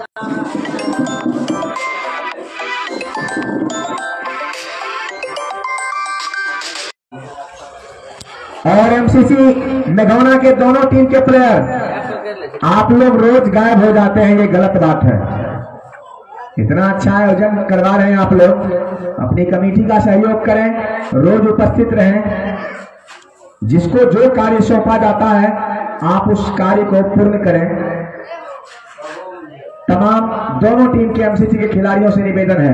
और एमसीसी मेघौना के दोनों टीम के प्लेयर, आप लोग रोज गायब हो जाते हैं, ये गलत बात है। इतना अच्छा आयोजन करवा रहे हैं आप लोग, अपनी कमेटी का सहयोग करें, रोज उपस्थित रहें। जिसको जो कार्य सौंपा जाता है आप उस कार्य को पूर्ण करें। तमाम दोनों टीम के एमसीसी के खिलाड़ियों से निवेदन है,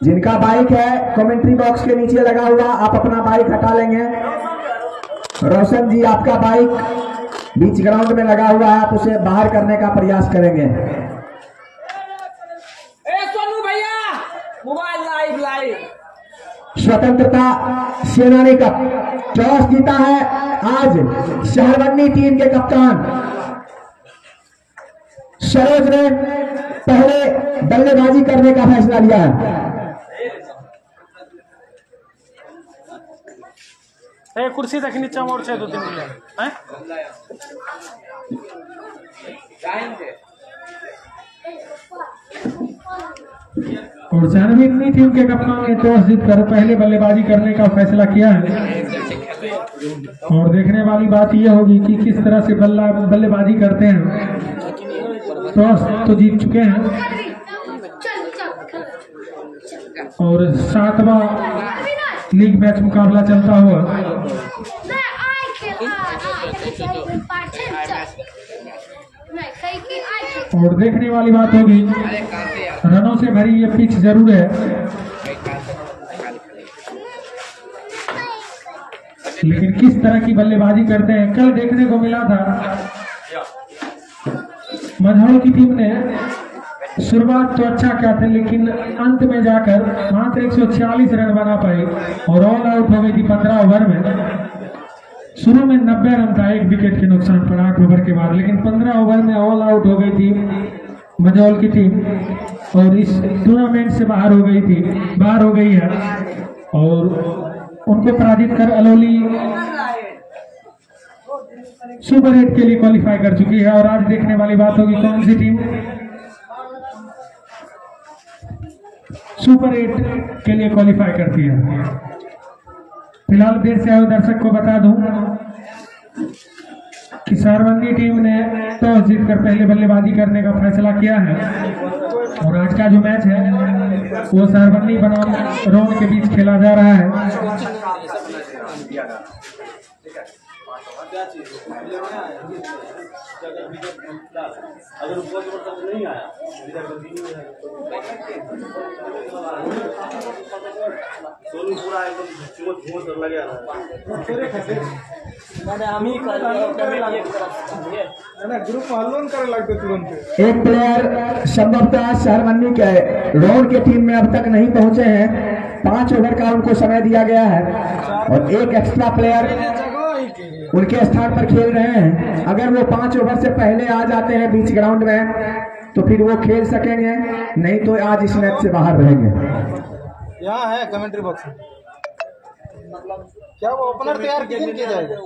जिनका बाइक है कमेंट्री बॉक्स के नीचे लगा हुआ, आप अपना बाइक हटा लेंगे। रोशन जी, आपका बाइक बीच ग्राउंड में लगा हुआ है, आप उसे बाहर करने का प्रयास करेंगे। सोनू भैया, मोबाइल लाइव। स्वतंत्रता सेनानी का टॉस जीता है आज शहरबंदी टीम के कप्तान सरोज ने पहले बल्लेबाजी करने का फैसला लिया है। कुर्सी तक नीचे मोड़ से 2-3 मिनट और शहरबंदी टीम के कप्तान ने टॉस जीतकर पहले बल्लेबाजी करने का फैसला किया है। और देखने वाली बात यह होगी कि किस तरह से बल्लेबाजी करते हैं। टॉस तो जीत चुके हैं और 7वां लीग मैच मुकाबला चलता हुआ। और देखने वाली बात होगी, रनों से भरी ये पिच जरूर है, लेकिन किस तरह की बल्लेबाजी करते हैं। कल देखने को मिला था मझौल की टीम ने शुरुआत तो अच्छा किया था, लेकिन अंत में जाकर मात्र 140 रन बना पाई और ऑल आउट हो गई थी 15 ओवर में। शुरू में 90 रन था, 1 विकेट के नुकसान पर 8 ओवर के बाद, लेकिन 15 ओवर में ऑल आउट हो गई थी मझौल की टीम और इस टूर्नामेंट से बाहर हो गई है और उनको पराजित कर अलौली सुपर 8 के लिए क्वालिफाई कर चुकी है। और आज देखने वाली बात होगी कौन सी टीम सुपर 8 के लिए क्वालिफाई करती है। फिलहाल देर से आए दर्शक को बता दूं कि शहरबंदी टीम ने टॉस जीतकर पहले बल्लेबाजी करने का फैसला किया है और आज का जो मैच है वो शहरबंदी बनाम रोन के बीच खेला जा रहा है। नहीं आया सोनू पूरा एकदम लगे ग्रुप हल्लोन करे लगते तुरंत। एक प्लेयर संभवतः शहरबंदी के रोड के टीम में अब तक नहीं पहुंचे हैं, 5 ओवर का उनको समय दिया गया है और एक एक्स्ट्रा प्लेयर उनके स्थान पर खेल रहे हैं। अगर वो 5 ओवर से पहले आ जाते हैं बीच ग्राउंड में तो फिर वो खेल सकेंगे, नहीं तो आज इस मैच से बाहर रहेंगे। यहाँ है कमेंट्री बॉक्स में, क्या वो ओपनर तैयार किया जाएगा?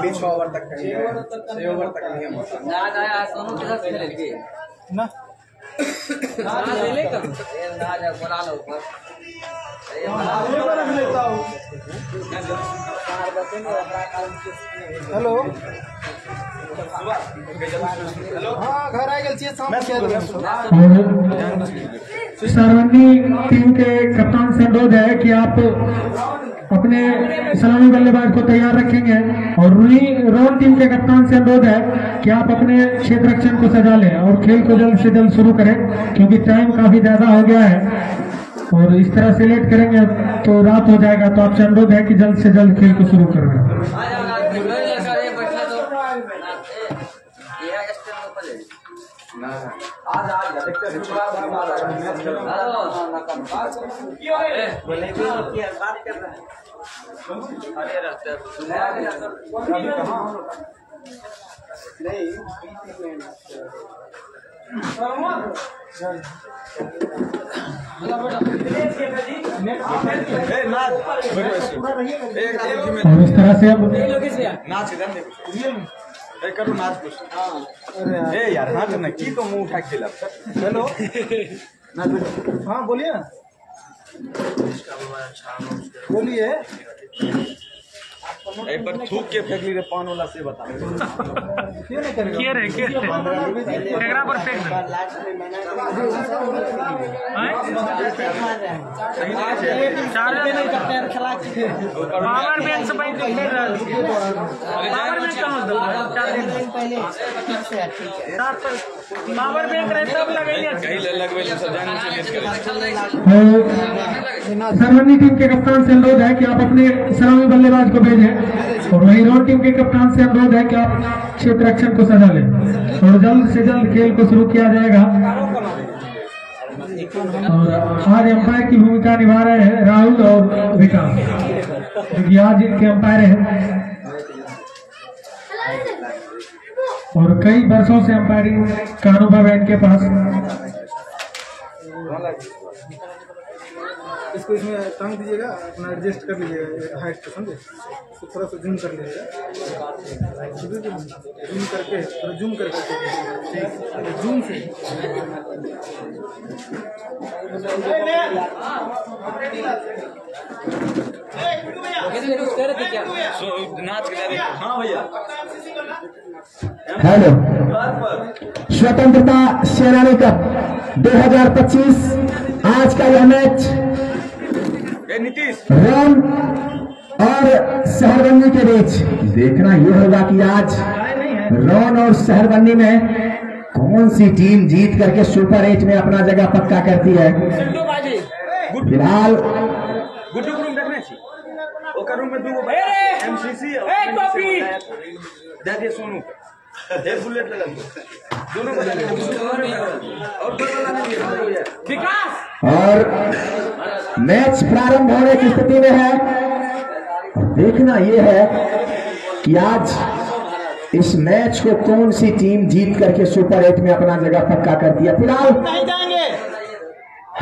बीच ओवर तक 6 ओवर तक नियम होता ना। हेलो हाँ घर आ गए शहरबंदी टीम के कप्तान से अनुरोध है कि आप अपने सलामी बल्लेबाज को तैयार रखेंगे और रोन टीम के कप्तान से अनुरोध है कि आप अपने क्षेत्र रक्षण को सजा लें और खेल को जल्द से जल्द शुरू करें, क्योंकि टाइम काफी ज्यादा हो गया है और इस तरह से लेट करेंगे तो रात हो जाएगा। तो आपसे अनुरोध है कि जल्द से जल्द खेल को शुरू करें। और इस तरह से अब नाच करो नाच कुछ ए यार हाँ करना की तो मुंह उठा के चलो हाँ बोलिए ना बोलिए एक बार थूक के फेंक ली रे पान वाला से बता क्यों नहीं करेगा किए रे एकरा पर फेंक दे चार्जर नहीं करते हैं खिला के पावर बैंक से भाई देख रहा है पावर बैंक कहां दो चार्जर पहले पावर बैंक रहे तब लगाइए कहीं लगवे सजाने से लेट करे सरवनी टीम के कप्तान से अनुरोध है कि आप अपने सलामी बल्लेबाज को भेजें और वही रोड टीम के कप्तान से अनुरोध है कि आप क्षेत्र रक्षण को सजा लें और जल्द से जल्द खेल को शुरू किया जाएगा। और आज अंपायर की भूमिका निभा रहे हैं राहुल और विकास, क्योंकि आज इनके अंपायर हैं और कई वर्षों से अंपायरिंग का अनुभव है इनके पास। इसको इसमें टांग दीजिएगा, अपना एडजस्ट कर लीजिएगा हाइट को, समझे? तो थोड़ा सा जूम कर लीजिएगा, जूम करके थोड़ा जूम करके जूम से नाच के हाँ भैया। हेलो, स्वतंत्रता सेनानी कप 2025 आज का यह मैच रन और शहरबंदी के बीच। देखना यह होगा कि आज रन और शहरबंदी में कौन सी टीम जीत करके सुपर 8 में अपना जगह पक्का करती है। फिलहाल गुड्डू रूम देखने छी ओकर रूम में दूगो एमसीसी दे सोनू दे बुलेट लगा दोनों को और विकास। और मैच प्रारंभ होने की स्थिति में है और देखना यह है कि आज इस मैच को कौन सी टीम जीत करके सुपर 8 में अपना जगह पक्का करती है। फिलहाल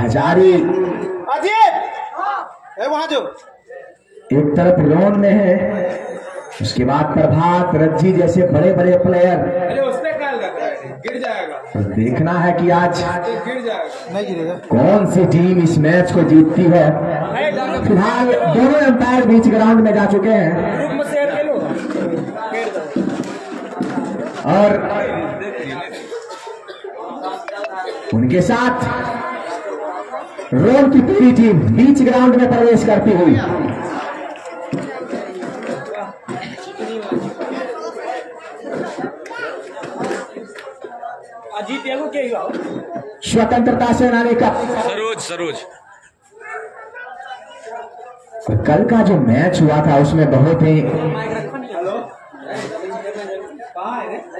हजारी वहां जो एक तरफ लोन में है, उसके बाद प्रभात रज्जी जैसे बड़े बड़े प्लेयर। गिर जाएगा, तो देखना है कि आज गिर जाएगा, नहीं गिरेगा। कौन सी टीम इस मैच को जीतती है। फिलहाल दोनों अंपायर बीच ग्राउंड में जा चुके हैं और उनके साथ रोड की पूरी टीम बीच ग्राउंड में प्रवेश करती हुई। स्वतंत्रता सेनानी का सरोज कल का जो मैच हुआ था उसमें बहुत ही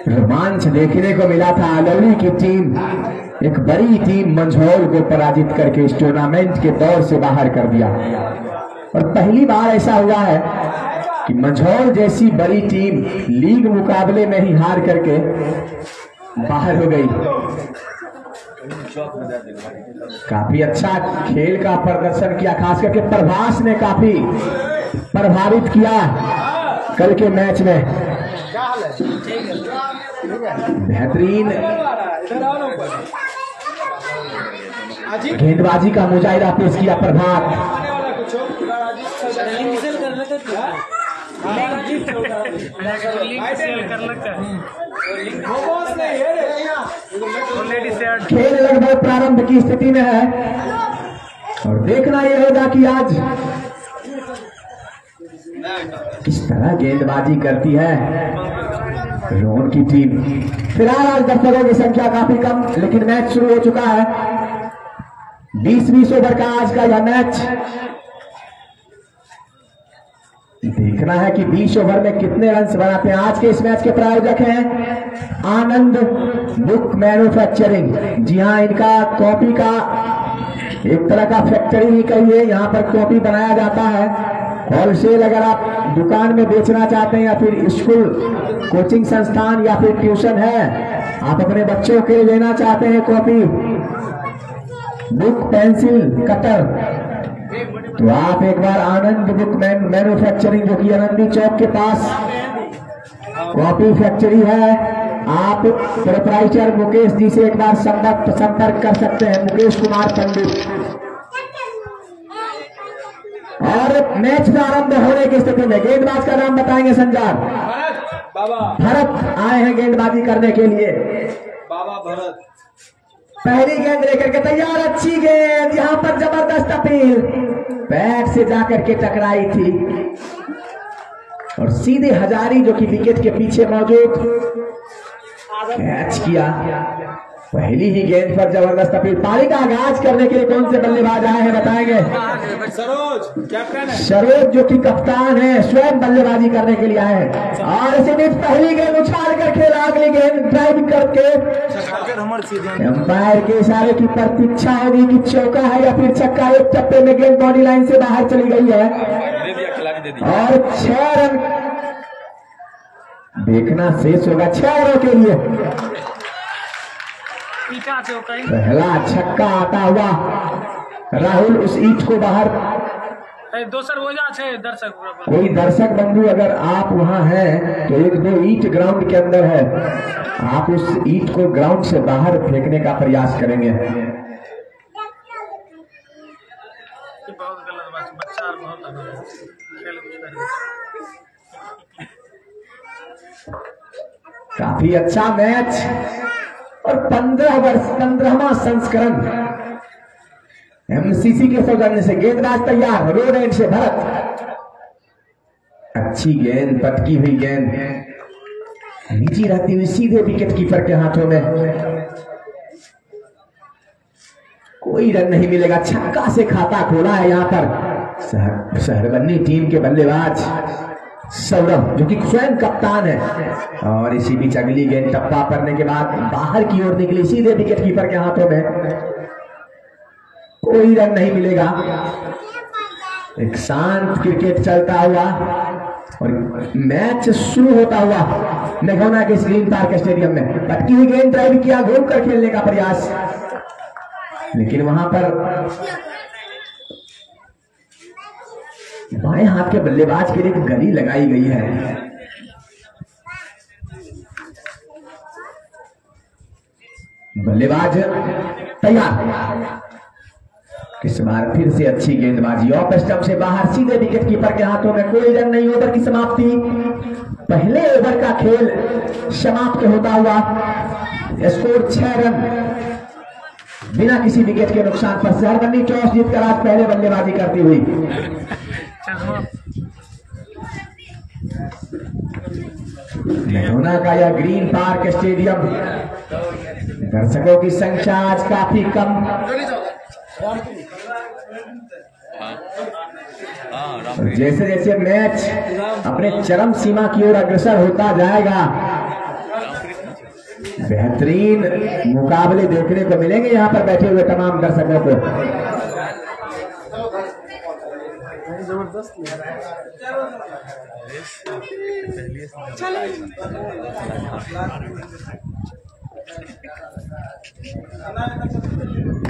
रोमांच देखने को मिला था। अलौली की टीम एक बड़ी टीम मंझौल को पराजित करके इस टूर्नामेंट के दौर से बाहर कर दिया और पहली बार ऐसा हुआ है कि मंझौल जैसी बड़ी टीम लीग मुकाबले में ही हार करके बाहर हो गई। काफी अच्छा खेल का प्रदर्शन किया, खास करके प्रभास ने काफी प्रभावित किया कल के मैच में। बेहतरीन गेंदबाजी का मुजाहिरा पेश किया प्रभात। खेल लगभग प्रारंभ की स्थिति में है और देखना यह होगा कि आज किस तरह गेंदबाजी करती है रोन की टीम। फिलहाल आज दर्शकों की संख्या काफी कम, लेकिन मैच शुरू हो चुका है। 20-20 ओवर का आज का यह मैच। देखना है कि 20 ओवर में कितने रन बनाते हैं। आज के इस मैच के प्रायोजक हैं आनंद बुक मैन्युफैक्चरिंग। जी हाँ, इनका कॉपी का एक तरह का फैक्ट्री ही कहिए, यहाँ पर कॉपी बनाया जाता है होलसेल। अगर आप दुकान में बेचना चाहते हैं या फिर स्कूल कोचिंग संस्थान या फिर ट्यूशन है, आप अपने बच्चों के लिए लेना चाहते हैं कॉपी, बुक, पेंसिल, कटर, तो आप एक बार आनंद बुक मैन्युफैक्चरिंग जो कि आनंदी चौक के पास कॉपी फैक्ट्री है, आप प्रोप्राइटर मुकेश जी से एक बार संपर्क कर सकते हैं, मुकेश कुमार पंडित। और मैच प्रारंभ होने की स्थिति में गेंदबाज का नाम बताएंगे संजार। बाबा भरत आए हैं गेंदबाजी करने के लिए। बाबा भरत पहली गेंद लेकर के तैयार, अच्छी गेंद, यहां पर जबरदस्त अपील, बैट से जाकर के टकराई थी और सीधे हजारी जो कि विकेट के पीछे मौजूद कैच किया। पहली ही गेंद पर जबरदस्त अपील। पारी का आगाज करने के लिए कौन से बल्लेबाज आए हैं बताएंगे? सरोज कैप्टन है। सरोज जो कि कप्तान है, स्वयं बल्लेबाजी करने के लिए आए हैं। और इसी बीच पहली गेंद उछाल कर खेला, अगली गेंद ड्राइव करके अंपायर के इशारे की प्रतीक्षा होगी कि चौका है या फिर छक्का। एक टप्पे में गेंद बॉडी लाइन से बाहर चली गई है और 6 रन देखना शेष होगा 6 रनों के लिए। पहला छक्का आता हुआ राहुल उस ईट को बाहर। कोई दर्शक बंधु अगर आप वहां हैं तो 1-2 ईट ग्राउंड के अंदर है, आप उस ईट को ग्राउंड से बाहर फेंकने का प्रयास करेंगे। काफी अच्छा मैच और 15वां संस्करण एमसीसी के सौजन्य से। गेंदबाज तैयार, रोड एंड से भरत, अच्छी गेंद, पटकी हुई गेंद नीची रहती हुई सीधे विकेट कीपर के हाथों में। कोई रन नहीं मिलेगा, छक्का से खाता खोला है यहां पर शहरबन्नी टीम के बल्लेबाज सौरभ जो कि स्वयं कप्तान है। और इसी बीच अगली गेंद टप्पा करने के बाद बाहर की ओर निकली, सीधे विकेट कीपर के हाथों में। कोई रन नहीं मिलेगा। एक शांत क्रिकेट चलता हुआ और मैच शुरू होता हुआ नगौना के ग्रीन पार्क स्टेडियम में। पटकी हुई गेंद ड्राइव किया, घूमकर खेलने का प्रयास, लेकिन वहां पर बाएं हाथ के बल्लेबाज के लिए एक गरी लगाई गई है। बल्लेबाज तैयार, इस बार फिर से अच्छी गेंदबाजी, ऑफ स्टंप से बाहर सीधे विकेट कीपर के हाथों में। कोई रन नहीं, ओवर की समाप्ति। पहले ओवर का खेल समाप्त होता हुआ स्कोर 6 रन बिना किसी विकेट के नुकसान पर। शहरबन्नी टॉस जीतकर आज पहले बल्लेबाजी करती हुई। नगौना का यह ग्रीन पार्क स्टेडियम, दर्शकों की संख्या आज काफी कम। जैसे जैसे मैच अपने चरम सीमा की ओर अग्रसर होता जाएगा, बेहतरीन मुकाबले देखने को मिलेंगे यहाँ पर बैठे हुए तमाम दर्शकों को।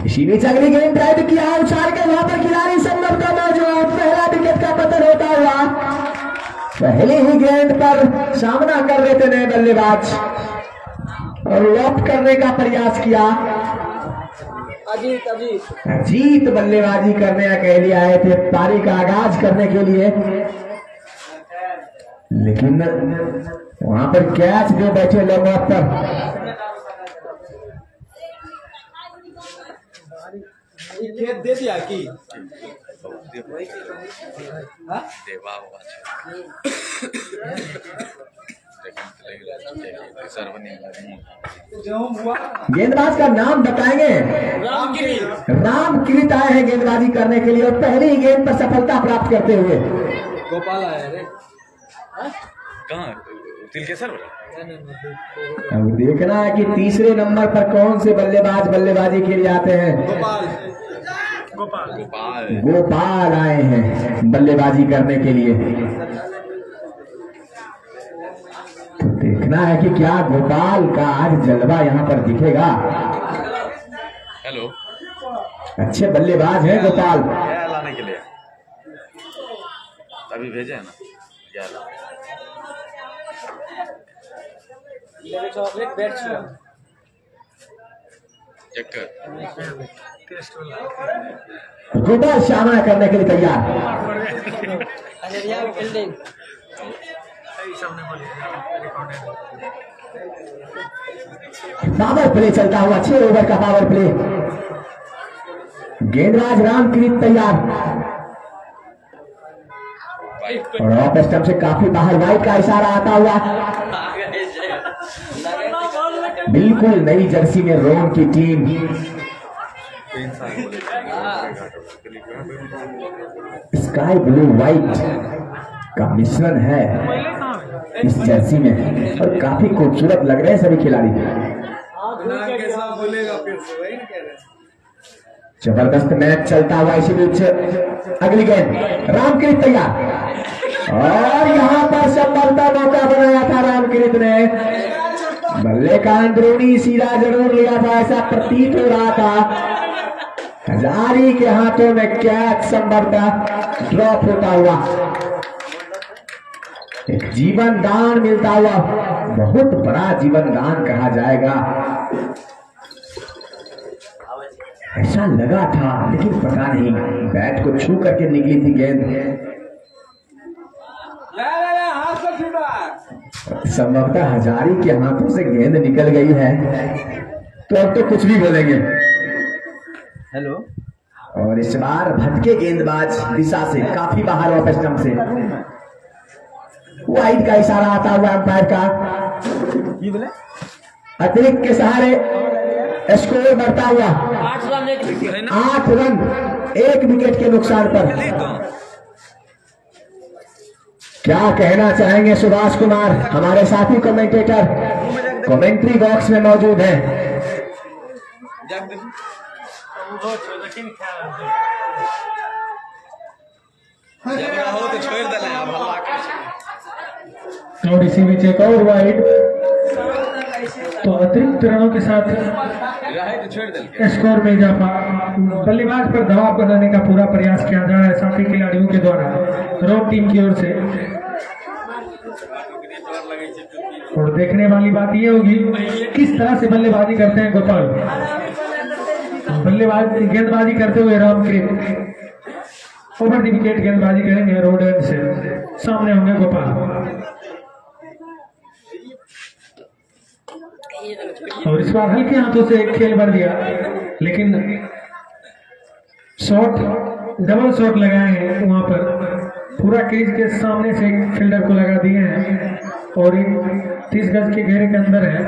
इसी बीच अगली गेंद ड्राइव किया, उछाल के वहां पर खिलाड़ी संभव का मौजूद, पहला विकेट का पतन होता हुआ। पहली ही गेंद पर सामना कर रहे थे नए बल्लेबाज और लॉफ्ट करने का प्रयास किया। अजीत बल्लेबाजी करने के लिए आए थे, पारी का आगाज करने के लिए, लेकिन वहां पर कैच जो बैठे लोग पर खेत दे दिया कि गेंदबाज का नाम बताएंगे? रामकृत आए हैं गेंदबाजी करने के लिए और पहली ही गेंद पर सफलता प्राप्त करते हुए। गोपाल आया रे अब देखना है कि तीसरे नंबर पर कौन से बल्लेबाज बल्लेबाजी के लिए आते हैं। गोपाल आए हैं बल्लेबाजी करने के लिए। तो देखना है कि क्या गोपाल का आज जलवा यहाँ पर दिखेगा। हेलो, अच्छे बल्लेबाज हैं गोपाल। क्या लाने के लिए अभी भेजे है ना? क्या चॉकलेट बैट छिड़ा चेक कर। गोपाल सामना करने के लिए तैयार। अजरिया फील्डिंग पावर प्ले चलता हुआ 6 ओवर का पावर प्ले। गेंदबाज रामकृत तैयार और ऑफ स्टंप से काफी बाहर वाइड का इशारा आता हुआ। बिल्कुल नई जर्सी में रोन की टीम स्काई ब्लू व्हाइट का मिश्रण है इस जर्सी में और काफी खूबसूरत लग रहे हैं सभी खिलाड़ी। जबरदस्त मैच चलता हुआ इसी बीच अगली गेंद रामकृत तैयार और यहाँ पर सफलता मौका बनाया था रामकृत ने। बल्ले का अंदरूनी सीधा जरूर लिया था, ऐसा प्रतीत हो रहा था। हजारी के हाथों में कैच संभवतः ड्रॉप होता हुआ, एक जीवन दान मिलता हुआ, बहुत बड़ा जीवन दान कहा जाएगा ऐसा लगा था, लेकिन पता नहीं बैट को छू करके निकली थी गेंद। संभवतः हजारी के हाथों से गेंद निकल गई है तो अब तो कुछ भी बोलेंगे। हेलो, और इस बार भटके गेंदबाज दिशा से काफी बाहर ऑफ स्टंप से वाइड का इशारा आता हुआ अंपायर का। अतिरिक्त के सहारे स्कोर बढ़ता हुआ 8 रन 1 विकेट। 8 रन 1 विकेट के नुकसान पर। क्या कहना चाहेंगे सुभाष कुमार, हमारे साथी कमेंटेटर कमेंट्री बॉक्स में मौजूद हैं। और इसी बीच एक और वाइड, तो अतिरिक्त रनों के साथ स्कोर में इजाफा। बल्लेबाज पर दबाव बनाने का पूरा प्रयास किया जा रहा है साथी खिलाड़ियों के द्वारा रोड टीम की ओर से। और देखने वाली बात यह होगी किस तरह से बल्लेबाजी करते हैं गोपाल। बल्लेबाजी गेंदबाजी करते हुए रामकृत ओवर द विकेट गेंदबाजी करेंगे रोड एंड से। सामने होंगे गोपाल और इस बार हल्के हाथों से खेल भर दिया, लेकिन शॉट डबल शॉट लगाए हैं वहां पर, पूरा क्रीज के सामने से फील्डर को लगा दिए हैं और 30 गज के घेरे के अंदर है।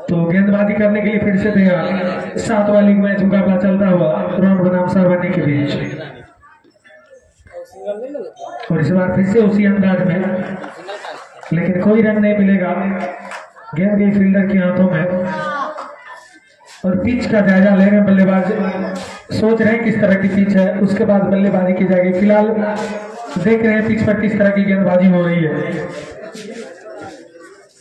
तो गेंदबाजी करने के लिए फिर से तैयार। 7 वाली मैच मुकाबला चलता हुआ राउंड बनाम सरवनी के बीच और इस बार फिर से उसी अंदाज में, लेकिन कोई रन नहीं मिलेगा। गेंद गई फील्डर के हाथों में और पिच का जायजा ले रहे हैं बल्लेबाज, सोच रहे हैं किस तरह की पिच है, उसके बाद बल्लेबाजी की जाएगी। फिलहाल देख रहे हैं पिच पर किस तरह की गेंदबाजी हो रही है।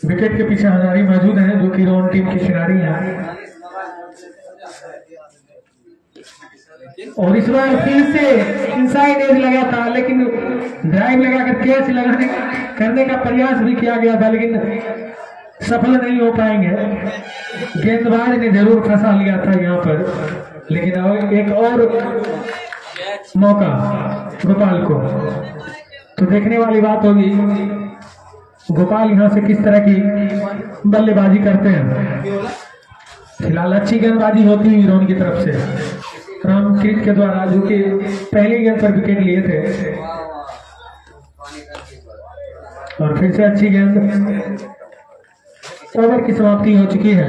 विकेट के पीछे हजारी मौजूद हैं जो कि रोन टीम के खिलाड़ी हैं और इस बार फिर से इनसाइड एज लगा था, लेकिन ड्राइव लगाकर कैच लगाने करने का प्रयास भी किया गया था, लेकिन सफल नहीं हो पाएंगे। गेंदबाज ने जरूर फंसा लिया था यहाँ पर, लेकिन एक और मौका गोपाल को। तो देखने वाली बात होगी गोपाल यहाँ से किस तरह की बल्लेबाजी करते हैं। फिलहाल अच्छी गेंदबाजी होती हुई रोन की तरफ से रामकृत के द्वारा, जो कि पहली गेंद पर विकेट लिए थे। और फिर से अच्छी गेंद। ओवर की समाप्ति हो चुकी है।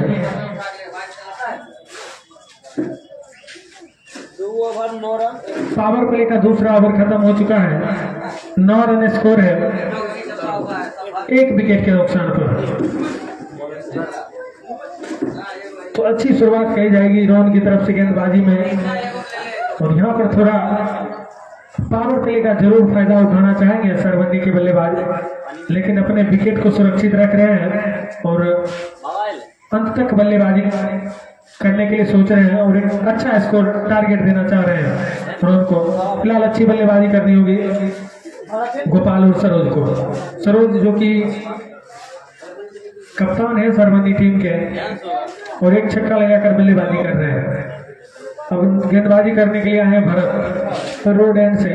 2 ओवर 9 रन। पावर प्ले का दूसरा ओवर खत्म हो चुका है। 9 रन स्कोर है 1 विकेट के नुकसान पर। तो अच्छी शुरुआत कही जाएगी रोन की तरफ से गेंदबाजी में, और यहाँ पर थोड़ा पावर प्ले का जरूर फायदा उठाना चाहेंगे सरवंदी के बल्लेबाज, लेकिन अपने विकेट को सुरक्षित रख रहे हैं और अंत तक बल्लेबाजी करने के लिए सोच रहे हैं और एक अच्छा स्कोर टारगेट देना चाह रहे हैं रोहन को। फिलहाल अच्छी बल्लेबाजी करनी होगी गोपाल और सरोज को। सरोज जो कि कप्तान है सरवंदी टीम के और एक छक्का लगाकर बल्लेबाजी कर रहे हैं। अब गेंदबाजी करने के लिए आए हैं भरत तो रोड एंड से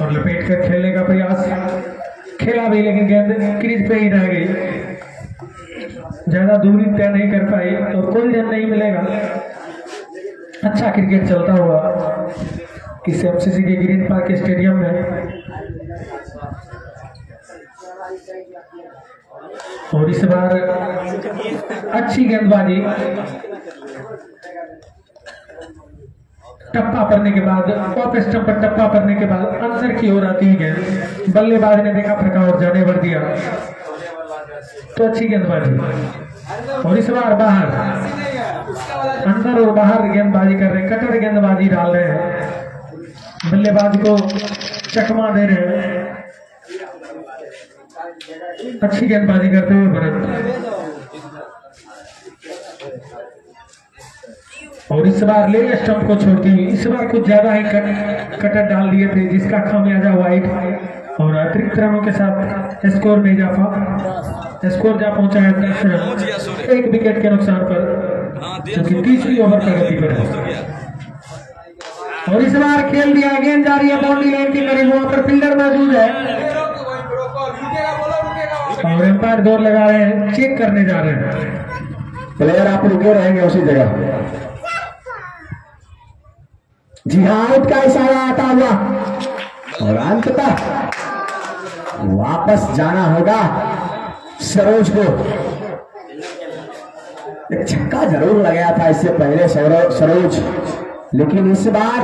और लपेट कर खेलने का प्रयास खेला भी, लेकिन गेंद क्रीज पे ही रह गई, ज्यादा दूरी तय नहीं कर पाई और कोई रन नहीं मिलेगा। अच्छा क्रिकेट चलता हुआ इस एमसीसी के ग्रीन पार्क स्टेडियम में और इस बार अच्छी गेंदबाजी, टप्पा पड़ने के बाद ऑफ स्टंप पर टप्पा पड़ने के बाद अंदर की ओर आती है गेंद, बल्लेबाज ने देखा फटका और जाने भर दिया तो अच्छी गेंदबाजी और इस बार बाहर, अंदर और बाहर गेंदबाजी कर रहे हैं, कटर गेंदबाजी डाल रहे हैं, बल्लेबाज को चकमा दे रहे हैं। अच्छी गेंदबाजी करते हुए भरत और इस बार ले स्टंप को छोड़ती हुई, इस बार कुछ ज्यादा ही कटर डाल दिए थे जिसका खामियाजा वाइट और अतिरिक्त रनों के साथ स्कोर में इजाफा। स्कोर जा पहुंचा है 10 रन, एक विकेट के नुकसान पर, क्योंकि तीसरी ओवर प्रगति पर है। और इस बार खेल दिया, गेंद जा रही है बाउंड्री लाइन के करीब, वहां पर फील्डर मौजूद है और एम्पायर दौड़ लगा रहे हैं, चेक करने जा रहे हैं। प्लेयर आप रुके रहेंगे उसी जगह। जी हाँ, आउट का इशारा आता हुआ और अंततः वापस जाना होगा सरोज को। एक छक्का जरूर लगाया था इससे पहले सरोज, लेकिन इस बार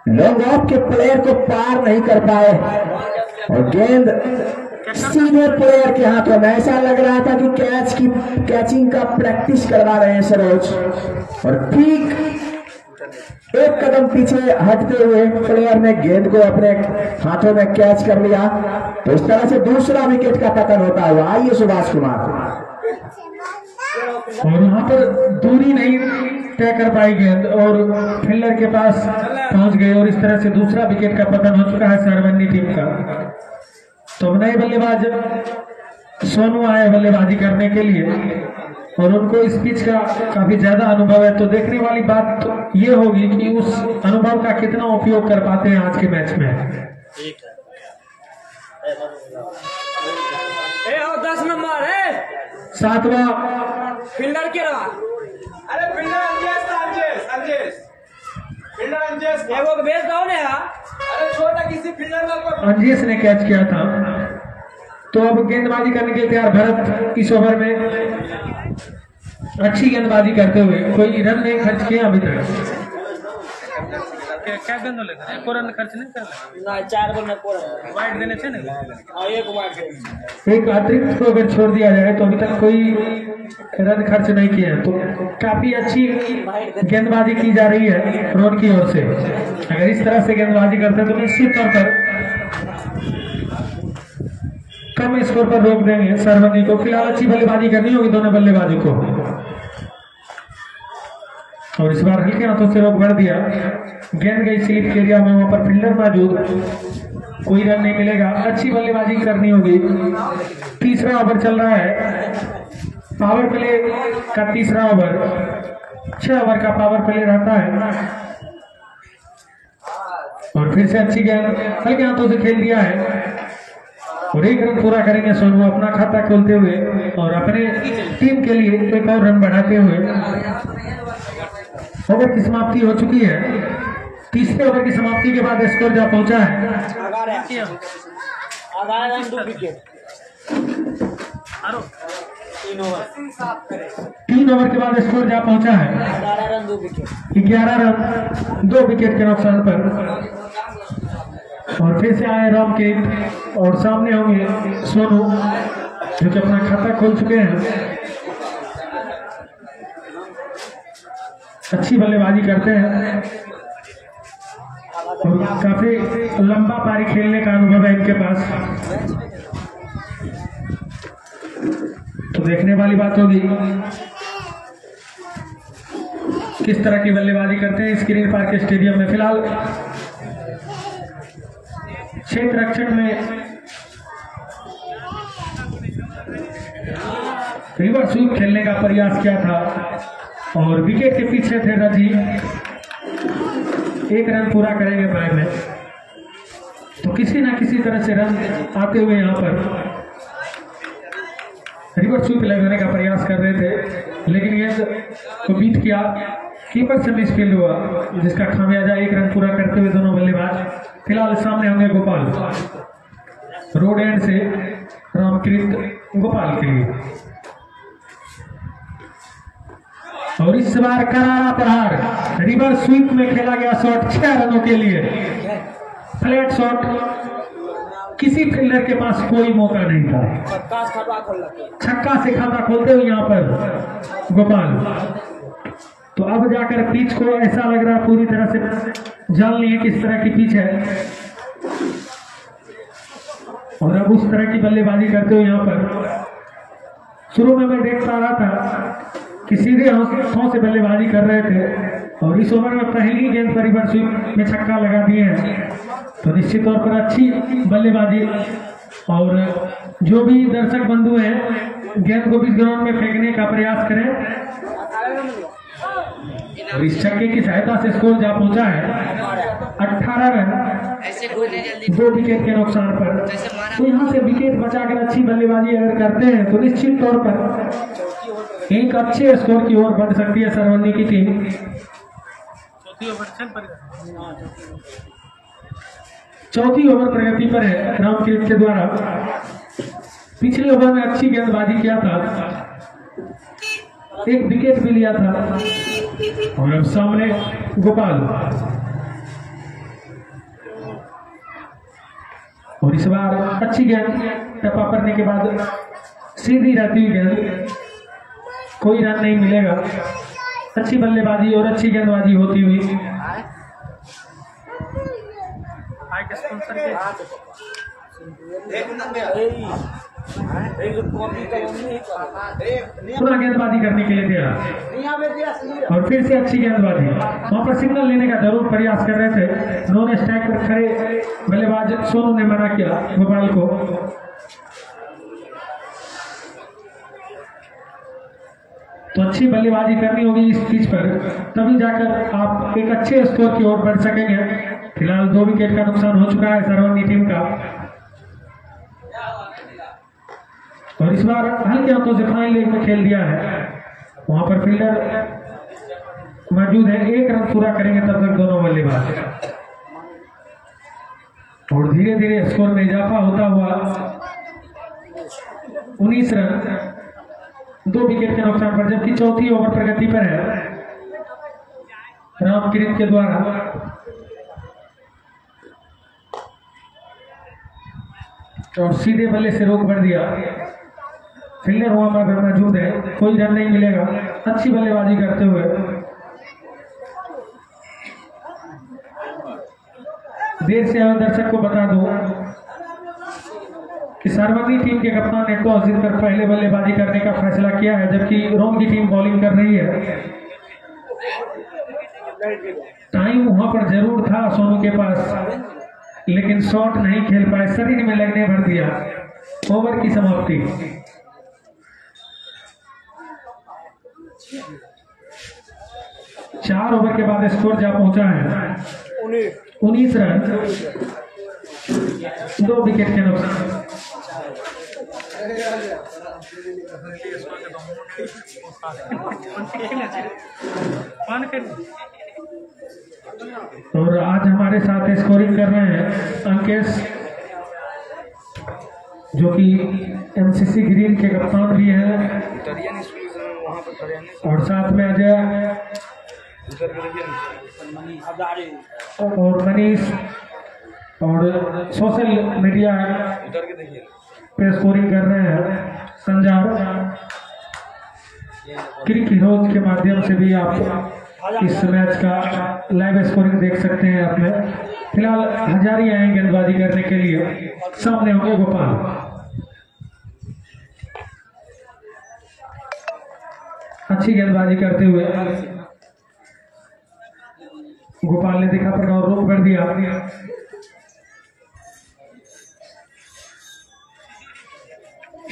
लॉन्ग ऑफ के प्लेयर को पार नहीं कर पाए और गेंद सीधे प्लेयर के हाथों में। ऐसा लग रहा था कि कैचिंग का प्रैक्टिस करवा रहे हैं सरोज और ठीक एक कदम पीछे हटते हुए प्लेयर ने गेंद को अपने हाथों में कैच कर लिया, तो इस तरह से दूसरा विकेट का पतन होता हुआ। आइए सुभाष कुमार, और वहां पर दूरी नहीं तय कर पाई गेंद और फील्डर के पास पहुंच गए और इस तरह से दूसरा विकेट का पतन हो चुका है सरवंदी टीम का। तो नए बल्लेबाज सोनू आए बल्लेबाजी करने के लिए और उनको इस पिच का काफी ज्यादा अनुभव है, तो देखने वाली बात तो ये होगी कि उस अनुभव का कितना उपयोग कर पाते हैं आज के मैच में। 10 नंबर है 7वां फील्डर के रहा। अरे फील्डर अंजेस वो बेस डाउन है। अरे छोटा किसी फील्डर को अंजेस ने कैच किया था। तो अब गेंदबाजी करने के लिए तैयार भरत इस ओवर में अच्छी गेंदबाजी करते हुए, कोई रन नहीं खर्च किया अभी तक। क्या गेंद लेकर एक रन खर्च नहीं कर ना 4 बॉल में वाइड देने थे ना, एक वाइड एक अतिरिक्त को अगर छोड़ दिया जाए तो अभी तक कोई रन खर्च नहीं किया, तो काफी अच्छी गेंदबाजी की जा रही है रोहन की ओर से। अगर इस तरह से गेंदबाजी करते तो निश्चित तौर पर कम स्कोर पर रोक देंगे सरवंदी को। फिलहाल अच्छी बल्लेबाजी करनी होगी दोनों बल्लेबाजों को और इस बार हल्के हाथों से रोक भर दिया। गेंद गई स्लिप के एरिया में, वहां पर फील्डर मौजूद, कोई रन नहीं मिलेगा। अच्छी बल्लेबाजी करनी होगी। तीसरा ओवर चल रहा है, पावर प्ले का तीसरा ओवर, 6 ओवर का पावर प्ले रहता है और फिर से अच्छी गेंद हल्के हाथों से खेल दिया है और 1 रन पूरा करेंगे सोनू अपना खाता खोलते हुए और अपने टीम के लिए एक और रन बढ़ाते हुए। ओवर की समाप्ति हो चुकी है। तीसरे ओवर की समाप्ति के बाद स्कोर जा पहुंचा है 11 रन 2 विकेट। 3 ओवर के बाद स्कोर जा पहुंचा है 11 रन 2 विकेट। 11 रन 2 विकेट के नुकसान पर। और फिर से आए रामकेत और सामने होंगे सोनू जो कि अपना खाता खोल चुके हैं। अच्छी बल्लेबाजी करते हैं और काफी लंबा पारी खेलने का अनुभव है इनके पास। तो देखने वाली बात होगी किस तरह की बल्लेबाजी करते हैं स्क्रीन पार्क स्टेडियम में। फिलहाल क्षेत्र रक्षण में रिवर्स स्वीप खेलने का प्रयास किया था और विकेट के पीछे थे रजी। 1 रन पूरा करेंगे मैच में, तो किसी ना किसी तरह से रन आते हुए यहाँ पर रिवर्स स्वीप लगाने का प्रयास कर रहे थे, लेकिन ये तो बीट किया, कीपर से मिसफील्ड हुआ जिसका खामियाजा 1 रन पूरा करते हुए दोनों बल्लेबाज। फिलहाल सामने होंगे गोपाल, रोड एंड से रामकृत गोपाल के लिए। और इस बार करारा प्रहार रिवर्स स्वीप में खेला गया शॉट 6 रनों के लिए। फ्लैट शॉट, किसी फील्डर के पास कोई मौका नहीं था। छक्का से खाता खोलते हुए यहाँ पर गोपाल। तो अब जाकर पिच को ऐसा लग रहा पूरी तरह से जान लिए किस तरह की पिच है और अब उस तरह की बल्लेबाजी करते हुए यहाँ पर। शुरू में मैं देख पा रहा था कि सीधे हाथों से बल्लेबाजी कर रहे थे और इस ओवर में पहली गेंद पर रिवर्स स्वीप में छक्का लगा दिए हैं, तो निश्चित तौर पर अच्छी बल्लेबाजी। और जो भी दर्शक बंधु हैं गेंद को भी ग्राउंड में फेंकने का प्रयास करें। और इस छक्के की सहायता से स्कोर जा पहुंचा है 18 रन 2 विकेट के नुकसान पर। तो यहाँ से विकेट बचाकर अच्छी बल्लेबाजी अगर करते हैं तो निश्चित तौर पर एक अच्छे स्कोर की ओर बढ़ सकती है सरवनी की टीम। चौथी ओवर प्रगति पर है रामकृत के द्वारा। पिछले ओवर में अच्छी गेंदबाजी किया था, 1 विकेट भी लिया था। और अब सामने गोपाल, और इस बार अच्छी गेंद टप्पा पड़ने के बाद सीधी रहती हुई गेंद, कोई रन नहीं मिलेगा। अच्छी बल्लेबाजी और अच्छी गेंदबाजी होती हुई। पुनः गेंदबाजी करने के लिए तैयार और फिर से अच्छी गेंदबाजी। वहां पर सिग्नल लेने का जरूर प्रयास कर रहे थे, नॉन स्ट्राइक पर खड़े बल्लेबाज सोनू ने मना किया गोपाल को। तो अच्छी बल्लेबाजी करनी होगी इस पिच पर, तभी जाकर आप एक अच्छे स्कोर की ओर बढ़ सकेंगे। फिलहाल 2 विकेट का नुकसान हो चुका है सरवनी टीम का। और इस बार हल्के हाथों से फाइन लेग में खेल दिया है, वहां पर फील्डर मौजूद है। 1 रन पूरा करेंगे तब तक दोनों बल्लेबाज। और धीरे धीरे स्कोर में इजाफा होता हुआ 19 रन 2 विकेट के नुकसान पर, जबकि चौथी ओवर प्रगति पर है रामकृत के द्वारा। और सीधे बल्ले से रोक भर दिया, फील्डर वहां पर मौजूद है, कोई रन नहीं मिलेगा। अच्छी बल्लेबाजी करते हुए देर से आए दर्शक को बता दूं कि सरवनी टीम के कप्तान ने टॉस जीतकर पहले बल्लेबाजी करने का फैसला किया है, जबकि रोम की टीम बॉलिंग कर रही है। टाइम वहां पर जरूर था सोनू के पास, लेकिन शॉट नहीं खेल पाए, शरीर में लगने भर दिया। ओवर की समाप्ति। चार ओवर के बाद स्कोर जा पहुंचा है 19 रन 2 विकेट के नुकसान। और आज हमारे साथ स्कोरिंग कर रहे हैं अंकेश, जो कि एमसीसी ग्रीन के कप्तान भी हैं, और साथ में अजय और मनीष, और सोशल मीडिया पे स्कोरिंग कर रहे हैं संजार। क्रिक हीरोज के माध्यम से भी आप इस मैच का लाइव स्कोरिंग देख सकते हैं आप में। फिलहाल हजारी आए गेंदबाजी करने के लिए, सामने होंगे गोपाल। अच्छी गेंदबाजी करते हुए गोपाल ने देखा पर और रोक कर दिया।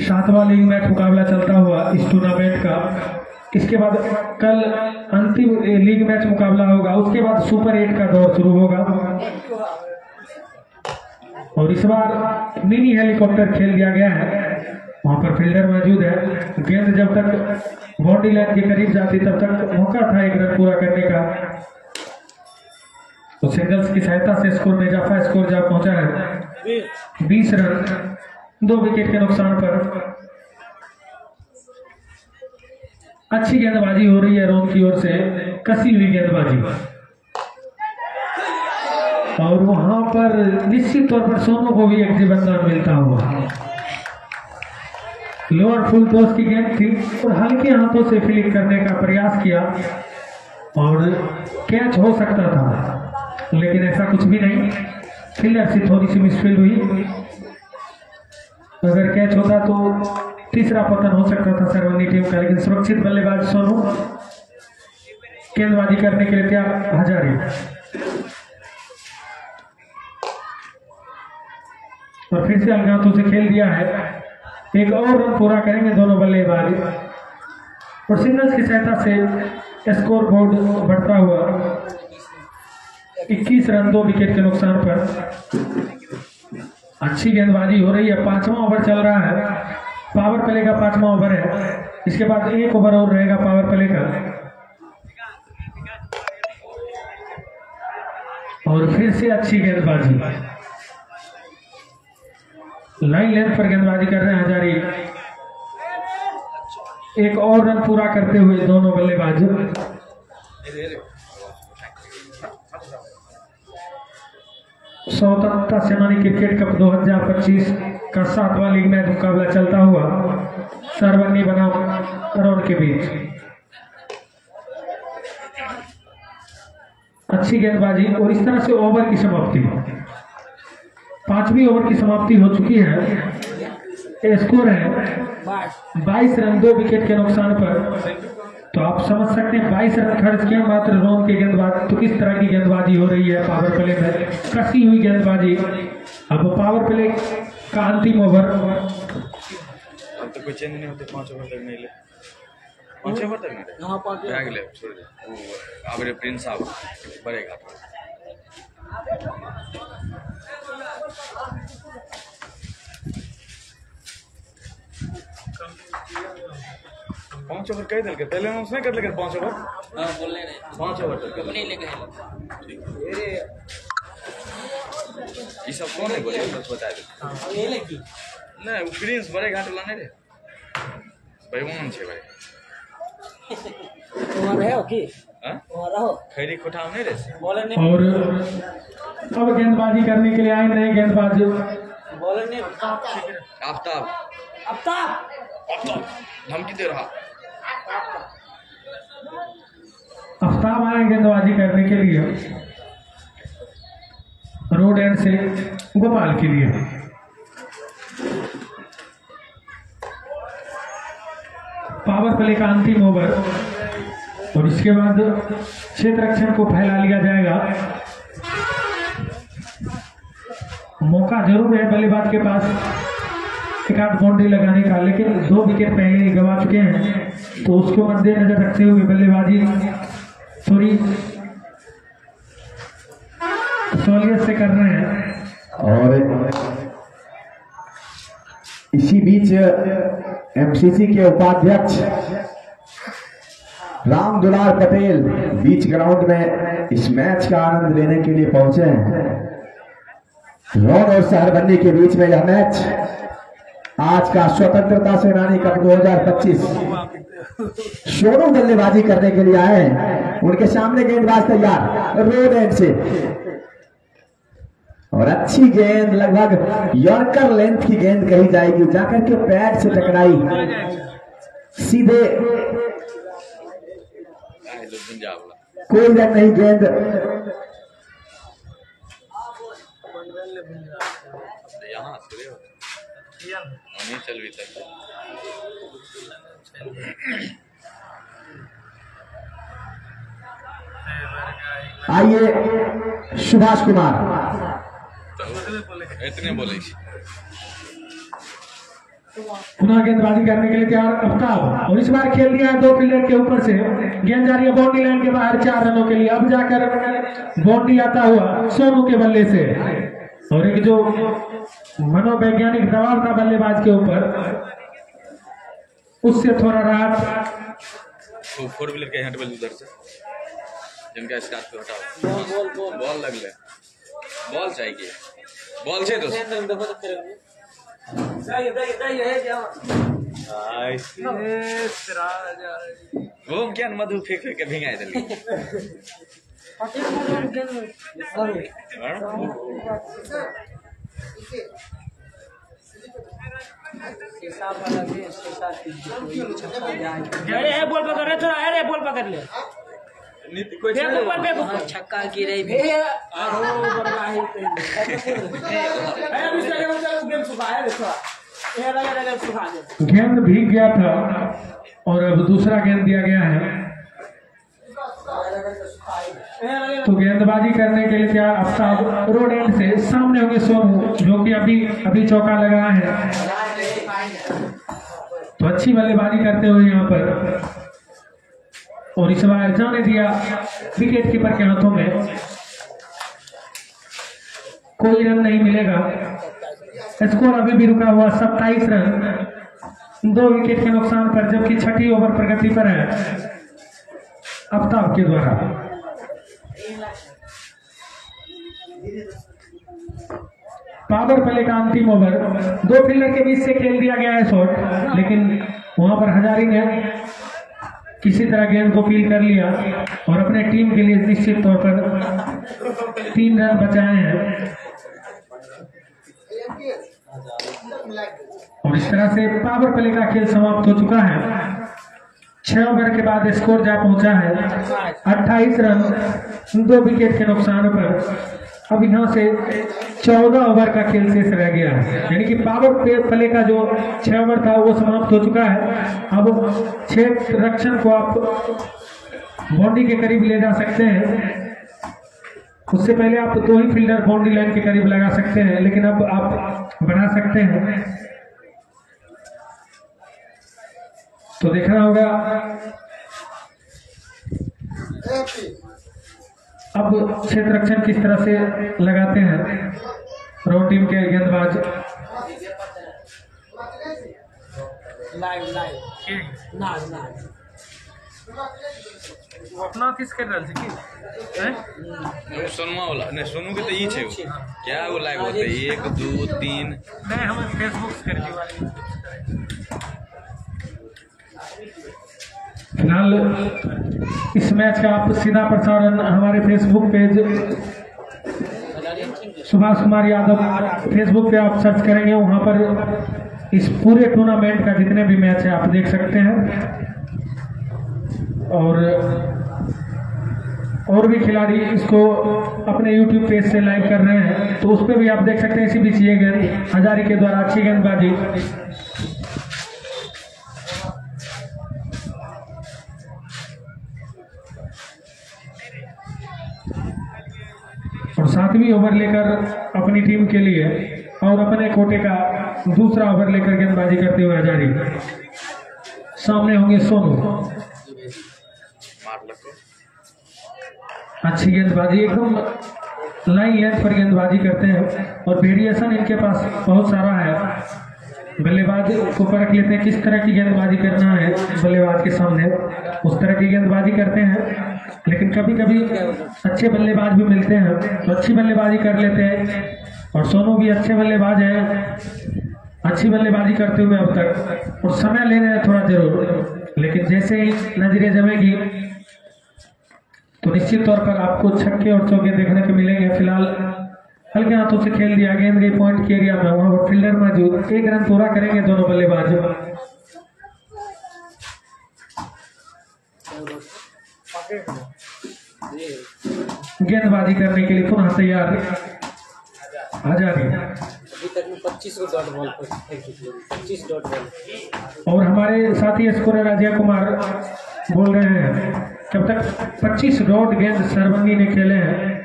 सातवां लीग मैच मुकाबला चलता हुआ इस टूर्नामेंट का। इसके बाद कल अंतिम लीग मैच मुकाबला होगा, उसके बाद सुपर 8 का दौर शुरू होगा। और इस बार मिनी हेलीकॉप्टर खेल दिया गया है, वहां पर फील्डर मौजूद है। गेंद जब तक बाउंड्री लाइन के करीब जाती तब तक मौका था एक रन पूरा करने का। तो सिंगल्स की सहायता से स्कोर में इजाफा, स्कोर जा पहुंचा है 20 रन 2 विकेट के नुकसान पर। अच्छी गेंदबाजी हो रही है रोम की ओर से, कसी हुई गेंदबाजी। और वहां पर निश्चित तौर पर सोनू को भी एक जीवनदान मिलता हुआ। लोअर फुल टॉस की गेंद थी और हल्के हाथों से फील्डिंग करने का प्रयास किया और कैच हो सकता था, लेकिन ऐसा कुछ भी नहीं। फील्डर से थोड़ी सी मिसफील्ड हुई। अगर कैच होता तो तीसरा पतन हो सकता था सरवनी टीम का, लेकिन सुरक्षित बल्लेबाज सोनू गेंदबाजी करने के लिए तैयार। हजारी और फिर से हल्के हाथों से खेल दिया है। एक और रन पूरा करेंगे दोनों बल्लेबाज और सिंगल्स की सहायता से स्कोर बोर्ड बढ़ता हुआ 21 रन 2 विकेट के नुकसान पर। अच्छी गेंदबाजी हो रही है। 5वां ओवर चल रहा है, पावर प्ले का 5वां ओवर है। इसके बाद 1 ओवर और रहेगा पावर प्ले का। और फिर से अच्छी गेंदबाजी, लाइन लेंथ पर गेंदबाजी कर रहे हैं हजारी। एक और रन पूरा करते हुए दोनों बल्लेबाज। स्वतंत्रता सेनानी क्रिकेट कप 2025 का 7वां लीग मैच मुकाबला चलता हुआ सरवनी बनाम अरोन के बीच। अच्छी गेंदबाजी और इस तरह से ओवर की समाप्ति। 5वीं ओवर की समाप्ति हो चुकी है। स्कोर है 22 रन 2 विकेट के नुकसान पर। तो आप समझ सकते हैं 22 रन खर्च किया मात्र रोम के गेंदबाज। तो किस तरह की गेंदबाजी हो रही है पावर प्ले में, कसी हुई गेंदबाजी। अब पावर प्ले का अंतिम ओवर। अब तो कोई चेंज नहीं होते, 5 ओवर तक नहीं ले, 5 ओवर तक नहीं हाँ 5 ले, छोड़ दे। वो अब रे प्रिंस साहब बढ़ेगा। 5 ओवर कह दिल पहले उसने कर लेकर 5 ओवर। हाँ बोलने रहे 5 ओवर तक नहीं लेके ये सब कौन है बोले, बस बता दे। ये लेकी नहीं वो प्रिंस बड़े घाट लाने रे भाई, वो छे भाई वहाँ रहे हो कि हां वहाँ रहो खैरी कोठा नहीं रे बोले नहीं। और अब गेंदबाजी करने के लिए आए नए गेंदबाज। बोले नहीं आफ्ताब धमकी दे रहा। आफ्ताब आए गेंदबाजी करने के लिए रोड एंड से गोपाल के लिए। पावर प्ले का अंतिम ओवर और इसके बाद क्षेत्र रक्षण को फैला लिया जाएगा। मौका जरूर है बल्लेबाज के पास एक आध बाउंड्री लगाने का, लेकिन 2 विकेट पहले ही गंवा चुके हैं। तो उसको मद्देनजर रखते हुए बल्लेबाजी थोड़ी सहूलियत से कर रहे हैं। और इसी बीच एमसीसी के उपाध्यक्ष राम दुलार पटेल बीच ग्राउंड में इस मैच का आनंद लेने के लिए पहुंचे हैं। रोड और शहरबंदी के बीच में यह मैच आज का स्वतंत्रता सेनानी कप 2025। सोनू बल्लेबाजी करने के लिए आए हैं, उनके सामने गेंदबाज तैयार रोड एंड से और अच्छी गेंद लगभग यॉर्कर लेंथ की गेंद कही जाएगी, जाकर के पैड से टकराई सीधे कोई रन नहीं। गेंद यहाँ चल भी सकते। आइए सुभाष कुमार, इतने बोले पुनः गेंदबाजी करने के लिए तैयार आफ्ताब, और इस बार खेल दिया है 2 फील्डर के ऊपर से। गेंद जा रही है बाउंड्री लाइन के बाहर 4 रनों के लिए। अब जाकर बाउंड्री आता हुआ सोनू के बल्ले से, और एक जो मनोवैज्ञानिक दबाव था बल्लेबाज के ऊपर, उससे थोड़ा राहत। 4 व्हीलर के हैंडबल उधर से जिनका स्टार्ट पे हटाओ। बॉल लग ले, बॉल चाहिए, बॉल चाहिए दोस्त। वो क्या मधु फेंक फेंक के भिंगाए दिल। अरे है बॉल पकड़ रहे थोड़ा, अरे बॉल पकड़ ले। छक्का गिरे भी गेंद भीग गया था और अब दूसरा गेंद दिया गया है। तो गेंदबाजी करने के लिए तैयार आफ्ताब। रोड एंड से सामने होंगे सोनू, जो कि अभी चौका लगाया है। तो अच्छी बल्लेबाजी करते हुए यहाँ पर, और इस बार जाने दिया विकेट कीपर के हाथों में। कोई रन नहीं मिलेगा। स्कोर अभी भी रुका हुआ 27 रन 2 विकेट के नुकसान पर, जबकि छठी ओवर प्रगति पर है आफ्ताब के द्वारा। पावर प्ले का अंतिम ओवर 2 फील्डर के बीच से खेल दिया गया है शॉट, लेकिन वहां पर हजारी ने किसी तरह गेंद को फील कर लिया और अपने टीम के लिए निश्चित तौर पर 3 रन बचाए हैं। और इस तरह से पावर प्ले का खेल समाप्त हो चुका है। 6 ओवर के बाद स्कोर जा पहुंचा है 28 रन 2 विकेट के नुकसान पर। अब यहाँ से 14 ओवर का खेल शेष रह गया है, यानी कि पावर प्ले का जो 6 ओवर था वो समाप्त हो चुका है। अब 6 रक्षण को आप बाउंड्री के करीब ले जा सकते हैं। उससे पहले आप 2 ही फील्डर बाउंड्री लाइन के करीब लगा सकते हैं, लेकिन अब आप बढ़ा सकते हैं। तो देखना होगा अब क्षेत्र रक्षण किस तरह से लगाते हैं रोड टीम के गेंदबाज। अपना किस कर रहा है सोनुआ वाला नहीं, सोनू के तो ये छे क्या वो लाइव होते 1 2 3 नहीं, हम फेसबुक करके फिलहाल इस मैच का आप सीधा प्रसारण हमारे Facebook page Subhash Kumar Yadav Facebook पे आप सर्च करेंगे, वहां पर इस पूरे टूर्नामेंट का जितने भी मैच है आप देख सकते हैं। और भी खिलाड़ी इसको अपने YouTube पेज से लाइव कर रहे हैं, तो उस पर भी आप देख सकते हैं। इसी बीच ये गेंद हजारी के द्वारा अच्छी गेंदबाजी, और 7वीं ओवर लेकर अपनी टीम के लिए और अपने कोटे का दूसरा ओवर लेकर गेंदबाजी करते हुए हजारी। सामने होंगे सोनू, अच्छी गेंदबाजी, एकदम लाइन लेंथ पर गेंदबाजी करते हैं और वेरिएशन इनके पास बहुत सारा है। बल्लेबाज को परख लेते हैं किस तरह की गेंदबाजी करना है बल्लेबाज के सामने, उस तरह की गेंदबाजी करते हैं। लेकिन कभी कभी अच्छे बल्लेबाज भी मिलते हैं तो अच्छी बल्लेबाजी कर लेते हैं, और सोनू भी अच्छे बल्लेबाज हैं, अच्छी बल्लेबाजी करते हुए अब तक। और समय ले रहे हैं थोड़ा जरूर, लेकिन जैसे ही नजरें जमेगी तो निश्चित तौर पर आपको छक्के और चौके देखने को मिलेंगे। फिलहाल हल्के हाथों से खेल दिया, गेंद गई पॉइंट के एरिया में, वहां पर फील्डर मौजूद। 1 रन पूरा करेंगे दोनों बल्लेबाज। गेंदबाजी करने के लिए पुनः तैयार आ जा रही है। अभी तक में 25 डॉट बॉल पर 25 डॉट बॉल। और हमारे साथी स्कोरर अजय कुमार बोल रहे हैं कि अब तक 25 डॉट गेंद सरबंगी ने खेले हैं।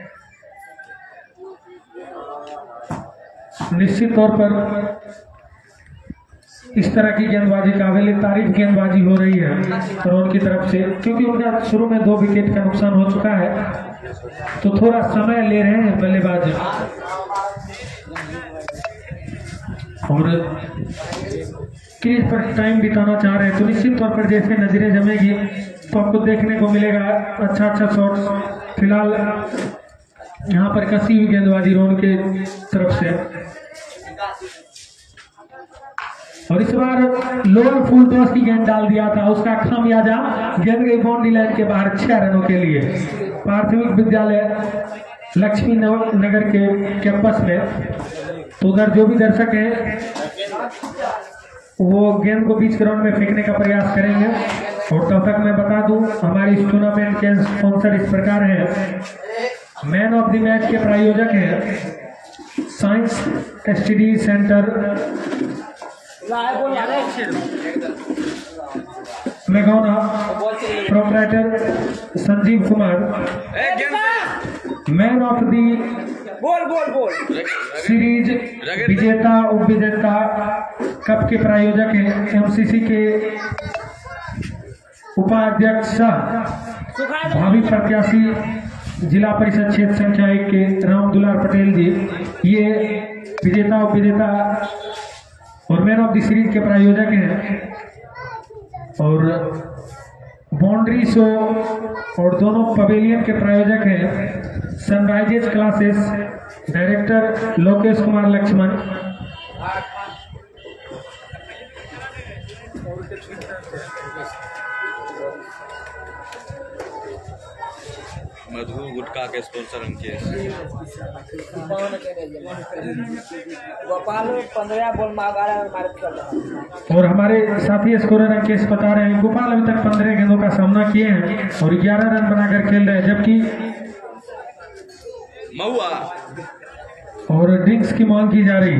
निश्चित तौर पर इस तरह की गेंदबाजी काबिल तारीफ गेंदबाजी हो रही है रोहन की तरफ से, क्योंकि उनका शुरू में 2 विकेट का नुकसान हो चुका है, तो थोड़ा समय ले रहे हैं बल्लेबाज और क्रीज पर टाइम बिताना चाह रहे हैं। तो निश्चित तौर पर जैसे नजरें जमेगी तो आपको देखने को मिलेगा अच्छा शॉट्स। फिलहाल यहाँ पर कसी हुई गेंदबाजी रोहन के तरफ से, और इस बार लोअर फुल टॉस की गेंद डाल दिया था, उसका खामियाजा गेंद गई बाउंड्री लाइन के बाहर 6 रनों के लिए। प्राथमिक विद्यालय लक्ष्मी नगर के कैंपस में। तो उधर जो भी दर्शक हैं वो गेंद को बीच ग्राउंड में फेंकने का प्रयास करेंगे। और तब तक मैं बता दूं हमारे इस टूर्नामेंट के स्पॉन्सर इस प्रकार हैं। मैन ऑफ द मैच के प्रायोजक हैं साइंस स्टडी सेंटर मेघौना, proprietor Sanjeev Kumar. Man of the series विजेता उपविजेता कप के प्रायोजक हैं एमसीसी के उपाध्यक्ष भावी प्रत्याशी जिला परिषद क्षेत्र संख्या 1 के राम दुलार पटेल जी। ये विजेता उपविजेता और मैन ऑफ द सीरीज के प्रायोजक हैं। और बाउंड्री शो और दोनों पवेलियन के प्रायोजक हैं sunrises classes, director Lokesh Kumar Laxman. Madhu Gutka के स्पॉन्सर उनके गोपाल 15 बॉल में 11 रन मार कर रहा है। और हमारे साथी स्कोरर अंकेश बता रहे हैं गोपाल अभी तक 15 गेंदों का सामना किए हैं और 11 रन बनाकर खेल रहे हैं, जबकि महुआ और ड्रिंक्स की मांग की जा रही है।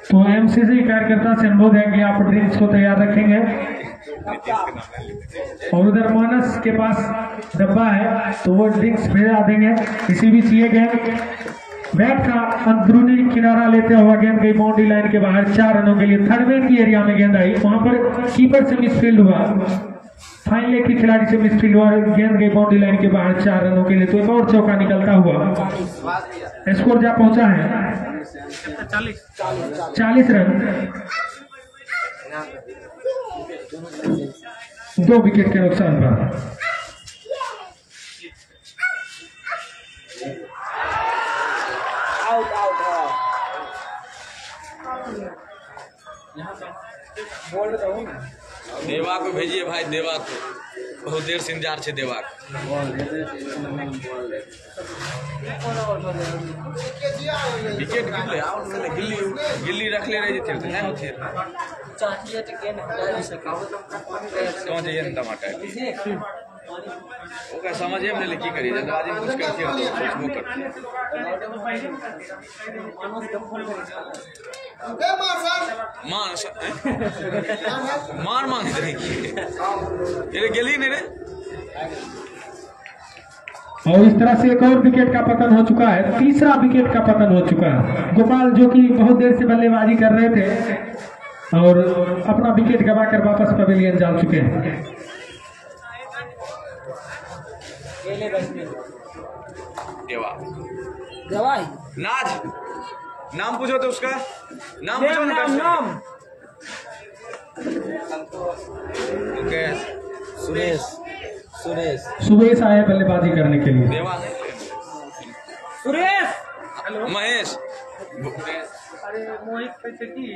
तो एमसीसी कार्यकर्ता से अनुरोध है कि आप ड्रिंक्स को तैयार रखेंगे। और उधर मानस के पास डब्बा है तो वो ड्रिंक्स भेजा देंगे। इसी बीच ये गेंद बैट का अंदरूनी किनारा लेते हुआ गेंद गई बाउंड्री लाइन के बाहर 4 रनों के लिए। थर्ड मैन की एरिया में गेंद आई, वहां पर कीपर से मिसफील्ड हुआ, फाइन लेग के खिलाड़ी से मिसफील्ड हुआ, गेंद गई बाउंड्री लाइन के बाहर 4 रनों के लिए। तो एक और चौका निकलता हुआ स्कोर जा पहुंचा है 40 रन। 2 विकेट के नुकसान पर देवा को भेजिए भाई, देवा को बहुत देर से इंतजार छे देवा विकेट गिरले आओ ने गिल्ली गिल्ली रख ले रही थे नहीं होते चाहिए तो गेंद हटा नहीं सके कौन चाहिए टमाटर ओके समझिए हमने की करी जल्दबाजी में कुछ करते हो तो सोचबो करते मान मान इधर ये गेली नहीं रे। और इस तरह से एक और विकेट का पतन हो चुका है, तीसरा विकेट का पतन हो चुका है। गोपाल जो कि बहुत देर से बल्लेबाजी कर रहे थे और अपना विकेट गवाकर वापस पवेलियन जा चुके हैं। देवा देवा नाज नाम पूछो तो उसका नाम पूछो ना नाम सुरेश सुरेश सुबह आए बल्लेबाजी करने के लिए। देवा सुरेश महेश अरे मोहित कैसे की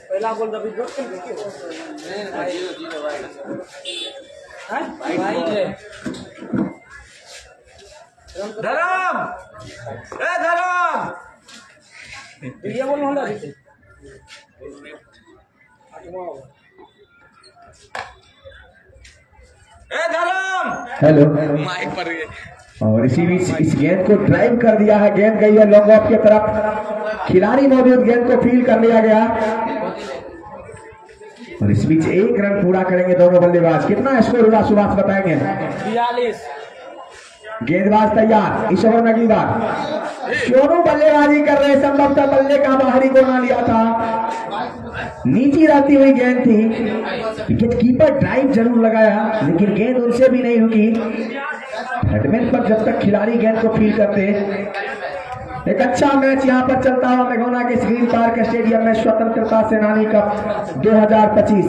पहला गोल रवि ड्रॉप कर दे भाई है धरम ए धरम ये बोल होला हेलो। माइक पर और इसी बीच इस गेंद को ड्राइव कर दिया है, गेंद गई है लॉन्ग ऑफ की तरफ, खिलाड़ी मौजूद, गेंद को फील कर लिया गया और इस बीच 1 रन पूरा करेंगे दोनों बल्लेबाज। कितना स्कोर हुआ सुभाष बताएंगे? 42। गेंदबाज तैयार, इस ओवर में अगली बार दोनों बल्लेबाजी कर रहे, संभवतः बल्ले का बाहरी कोना लिया था, नीचे रहती हुई गेंद थी, विकेट कीपर ड्राइव जरूर लगाया लेकिन गेंद उनसे भी नहीं रुकी। हेडमैन पर जब तक खिलाड़ी गेंद को फील करते, एक अच्छा मैच यहां पर चलता हुआ मेघोना के ग्रीन पार्क स्टेडियम में स्वतंत्रता सेनानी कप 2025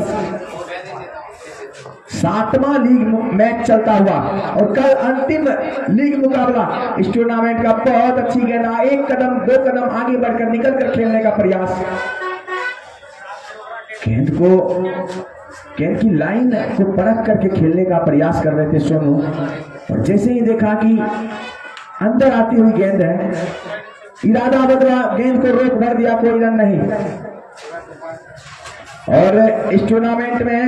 7वां लीग मैच चलता हुआ और कल अंतिम लीग मुकाबला इस टूर्नामेंट का। बहुत अच्छी गेंद, 1 कदम 2 कदम आगे बढ़कर निकल कर खेलने का प्रयास, गेंद की लाइन को परख करके खेलने का प्रयास कर रहे थे सोनू, और जैसे ही देखा कि अंदर आती हुई गेंद है, इरादा बदला, गेंद को रोक भर दिया, कोई रन नहीं। और इस टूर्नामेंट में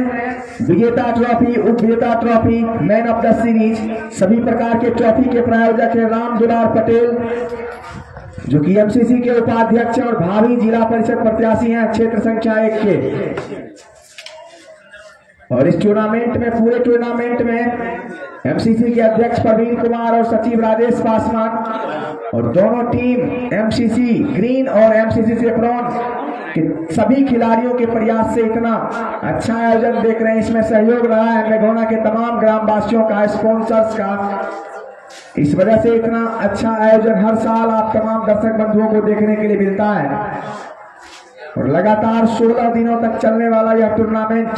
विजेता ट्रॉफी, उपविजेता trophy, man of the series, सभी प्रकार के ट्रॉफी के प्रायोजक है राम दुलार पटेल, जो कि एमसीसी के उपाध्यक्ष और भावी जिला परिषद प्रत्याशी हैं क्षेत्र संख्या 1 के। और इस टूर्नामेंट में, पूरे टूर्नामेंट में एमसीसी के अध्यक्ष प्रवीण कुमार और सचिव राजेश पासवान, और दोनों टीम एमसीसी ग्रीन और एमसीसी सेफ्रॉन के सभी खिलाड़ियों के प्रयास से इतना अच्छा आयोजन देख रहे हैं। इसमें सहयोग रहा है मेघोना के तमाम ग्रामवासियों का, स्पॉन्सर्स का। इस वजह से इतना अच्छा आयोजन हर साल आप तमाम दर्शक बंधुओं को देखने के लिए मिलता है। और लगातार 16 दिनों तक चलने वाला यह tournament,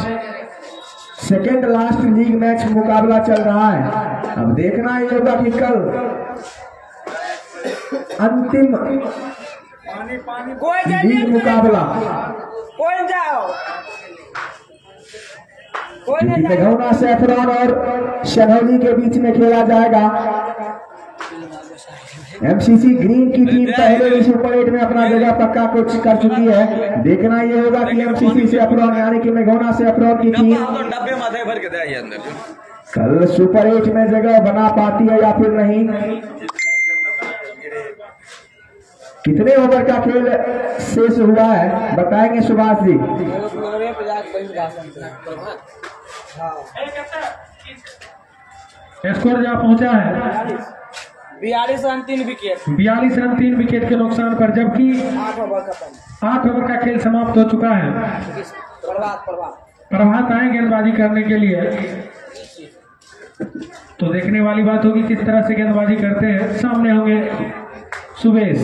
second last league match मुकाबला चल रहा है। अब देखना ये होगा कि कल अंतिम लीग मुकाबला मेघोना सेफ्रॉन और शनौली के बीच में खेला जाएगा। एमसीसी ग्रीन की टीम पहले ही सुपर 8 में अपना जगह पक्का कुछ कर चुकी है। देखना यह होगा कि एमसीसी सेफ्रॉन यानी कि मेघोना सेफ्रॉन की टीम कल सुपर 8 में जगह बना पाती है या फिर नहीं। कितने ओवर का खेल शेष हुआ है बताएंगे सुभाष जी? स्कोर जहाँ पहुंचा है 42 रन 3 विकेट। 42 रन 3 विकेट के नुकसान पर, जबकि 8 ओवर का खेल समाप्त हो चुका है। प्रभात आए गेंदबाजी करने के लिए, तो देखने वाली बात होगी किस तरह से गेंदबाजी करते हैं। सामने होंगे सुरेश।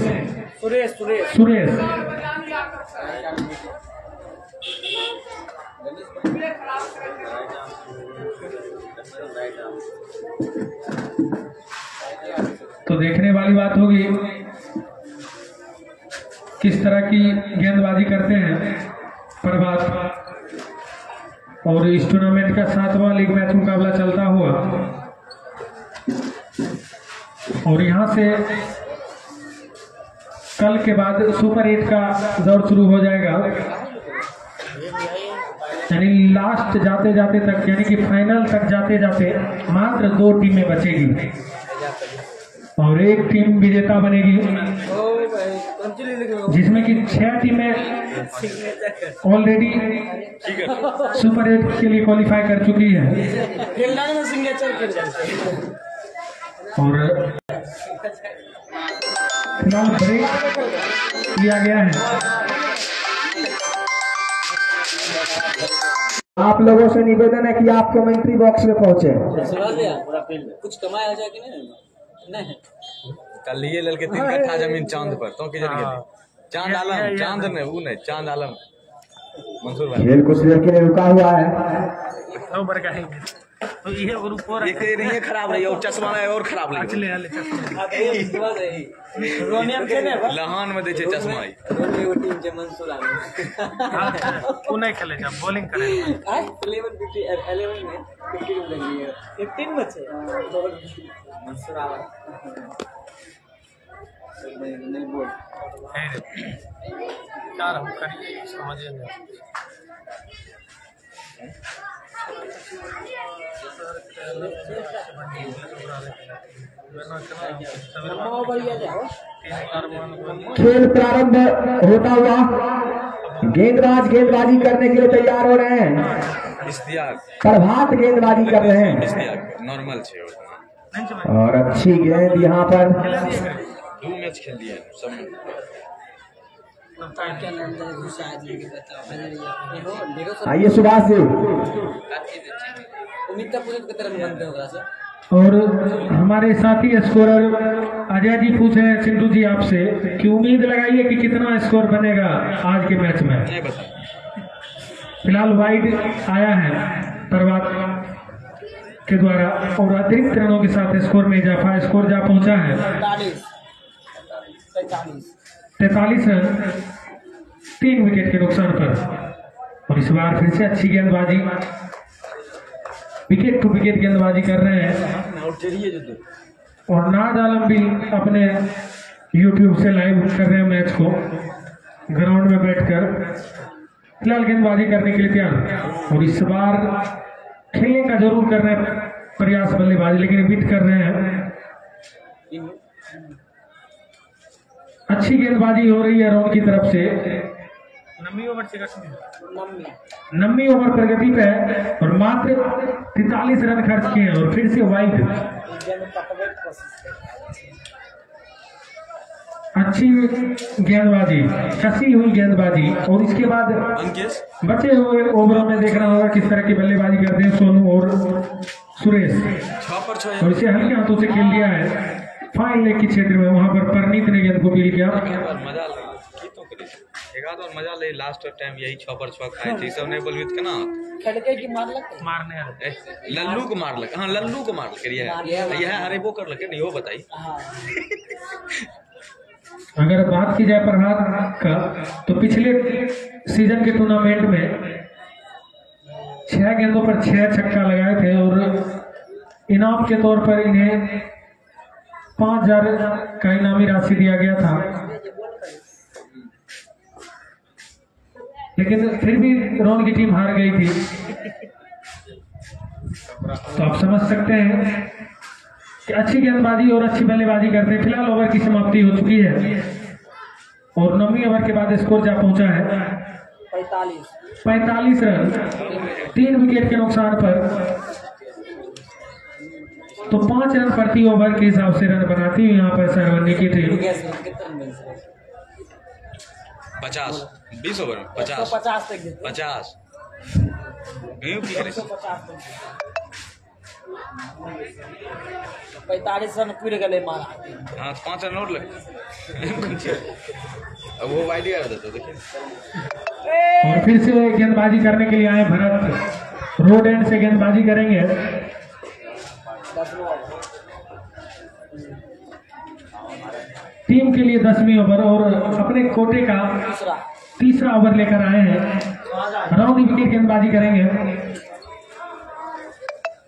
तो देखने वाली बात होगी किस तरह की गेंदबाजी करते हैं प्रभात। और इस टूर्नामेंट का 7वां लीग मैच मुकाबला चलता हुआ, और यहां से कल के बाद सुपर 8 का दौर शुरू हो जाएगा, यानी लास्ट जाते जाते तक, यानी कि फाइनल तक जाते जाते मात्र 2 टीमें बचेगी और 1 टीम विजेता बनेगी, जिसमें कि 6 टीमें ऑलरेडी सुपर 8 के लिए क्वालिफाई कर चुकी है। और फिलहाल ब्रेक लिया गया है। आप लोगों से निवेदन है कि आप कमेंट्री बॉक्स में पहुंचे। कुछ कमाया जाए कि नहीं? कल ये लड़के 3 कट्ठा जमीन चांद पर तो किधर गए? चांद आलम, चांद ने वो नहीं, चांद आलम मंसूर भाई। खेल कुछ देर के लिए रुका हुआ है। तो ये ग्रुप और एक नहीं है, खराब रही और चश्मा है और खराब लगी। लहान में देखे चश्मा आई मंसूर तू नहीं खेले जब बॉलिंग करे 11 में 15 बचे मंसूर नहीं बोल यार हम करिए समझिए नहीं। खेल प्रारंभ होता हुआ, गेंदबाज गेंदबाजी करने के लिए तैयार हो रहे हैं। प्रभात गेंदबाजी कर रहे हैं नॉर्मल और अच्छी गेंद यहाँ पर। 2 मैच खेल दिया सब। आइए सुभाष जी। और हमारे साथी स्कोरर अजय जी पूछ रहे हैं चिंटू जी आपसे कि उम्मीद लगाइए कि कितना स्कोर बनेगा आज के मैच में। फिलहाल वाइड आया है प्रभात के द्वारा और अतिरिक्त रनों के साथ स्कोर में इजाफा, स्कोर जा पहुंचा है 43 रन 3 विकेट के नुकसान पर। और इस बार फिर से अच्छी गेंदबाजी, विकेट टू विकेट गेंदबाजी कर रहे हैं। और नाज आलम भी अपने YouTube से लाइव कर रहे हैं मैच को ग्राउंड में बैठकर। फिलहाल गेंदबाजी करने के लिए तैयार और इस बार खेलने का जरूर कर रहे हैं प्रयास बल्लेबाजी, लेकिन बीट कर रहे हैं। अच्छी गेंदबाजी हो रही है रोन की तरफ से। 9वीं ओवर प्रगति पे है और मात्र 43 रन खर्च किए और फिर से वाइड। अच्छी गेंदबाजी, कसी हुई गेंदबाजी और इसके बाद बचे हुए ओवरों में देखना होगा किस तरह की बल्लेबाजी करते हैं सोनू और सुरेश। और इसे हल्के हाथों से खेल दिया है फाइन लेग के क्षेत्र में। वहां पर परनीत ने गेंद को पील किया। मजा ले लास्ट टाइम यही 6 पर 6 खाए थे सब ने बोलवित के ना खड़के की मारने लल्लू को मारलक। हाँ लल्लू को मारलक यह अरे वो करलक नहीं वो बताई। अगर बात की जाए प्रभात का तो पिछले सीजन के टूर्नामेंट में 6 गेंदों पर 6 छक्का लगाए थे और इनाम के तौर पर इन्हें 5000 का इनामी राशि दिया गया था। लेकिन फिर भी रोन की टीम हार गई थी। तो आप समझ सकते हैं कि अच्छी गेंदबाजी और अच्छी बल्लेबाजी करते हैं। फिलहाल ओवर की समाप्ति हो चुकी है और 9वीं ओवर के बाद स्कोर जा पहुंचा है 45 रन 3 विकेट के नुकसान पर। तो 5 रन प्रति ओवर के हिसाब से रन बनाती हुई यहाँ पर सरवनी की टीम। 20 ओवर में 50 45 रन पूरे गले मारा। हाँ 5 रन और लग अब वो वाइड कर देते देखिए। और फिर से गेंदबाजी करने के लिए आए भरत, रोड एंड से गेंदबाजी करेंगे। टीम के लिए 10वीं ओवर और अपने कोटे का तीसरा ओवर लेकर आए हैं। राउंड विकेट गेंदबाजी करेंगे।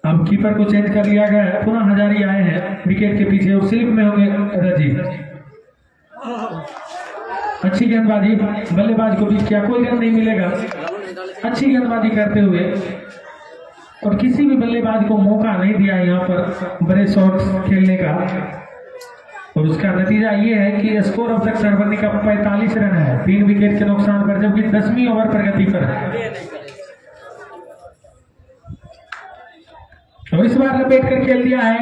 अब कीपर को चेंज कर लिया गया है, पुनः हजारी आए हैं विकेट के पीछे और स्लिप में होंगे रजी। अच्छी गेंदबाजी, बल्लेबाज को बीट किया, कोई रन नहीं मिलेगा। अच्छी गेंदबाजी करते हुए और किसी भी बल्लेबाज को मौका नहीं दिया यहाँ पर बड़े शॉट्स खेलने का। और उसका नतीजा ये है कि स्कोर अब तक सरवनी का 45 रन है 3 विकेट के नुकसान पर, जबकि 10वीं ओवर प्रगति पर है। और इस बार लपेट कर खेल दिया है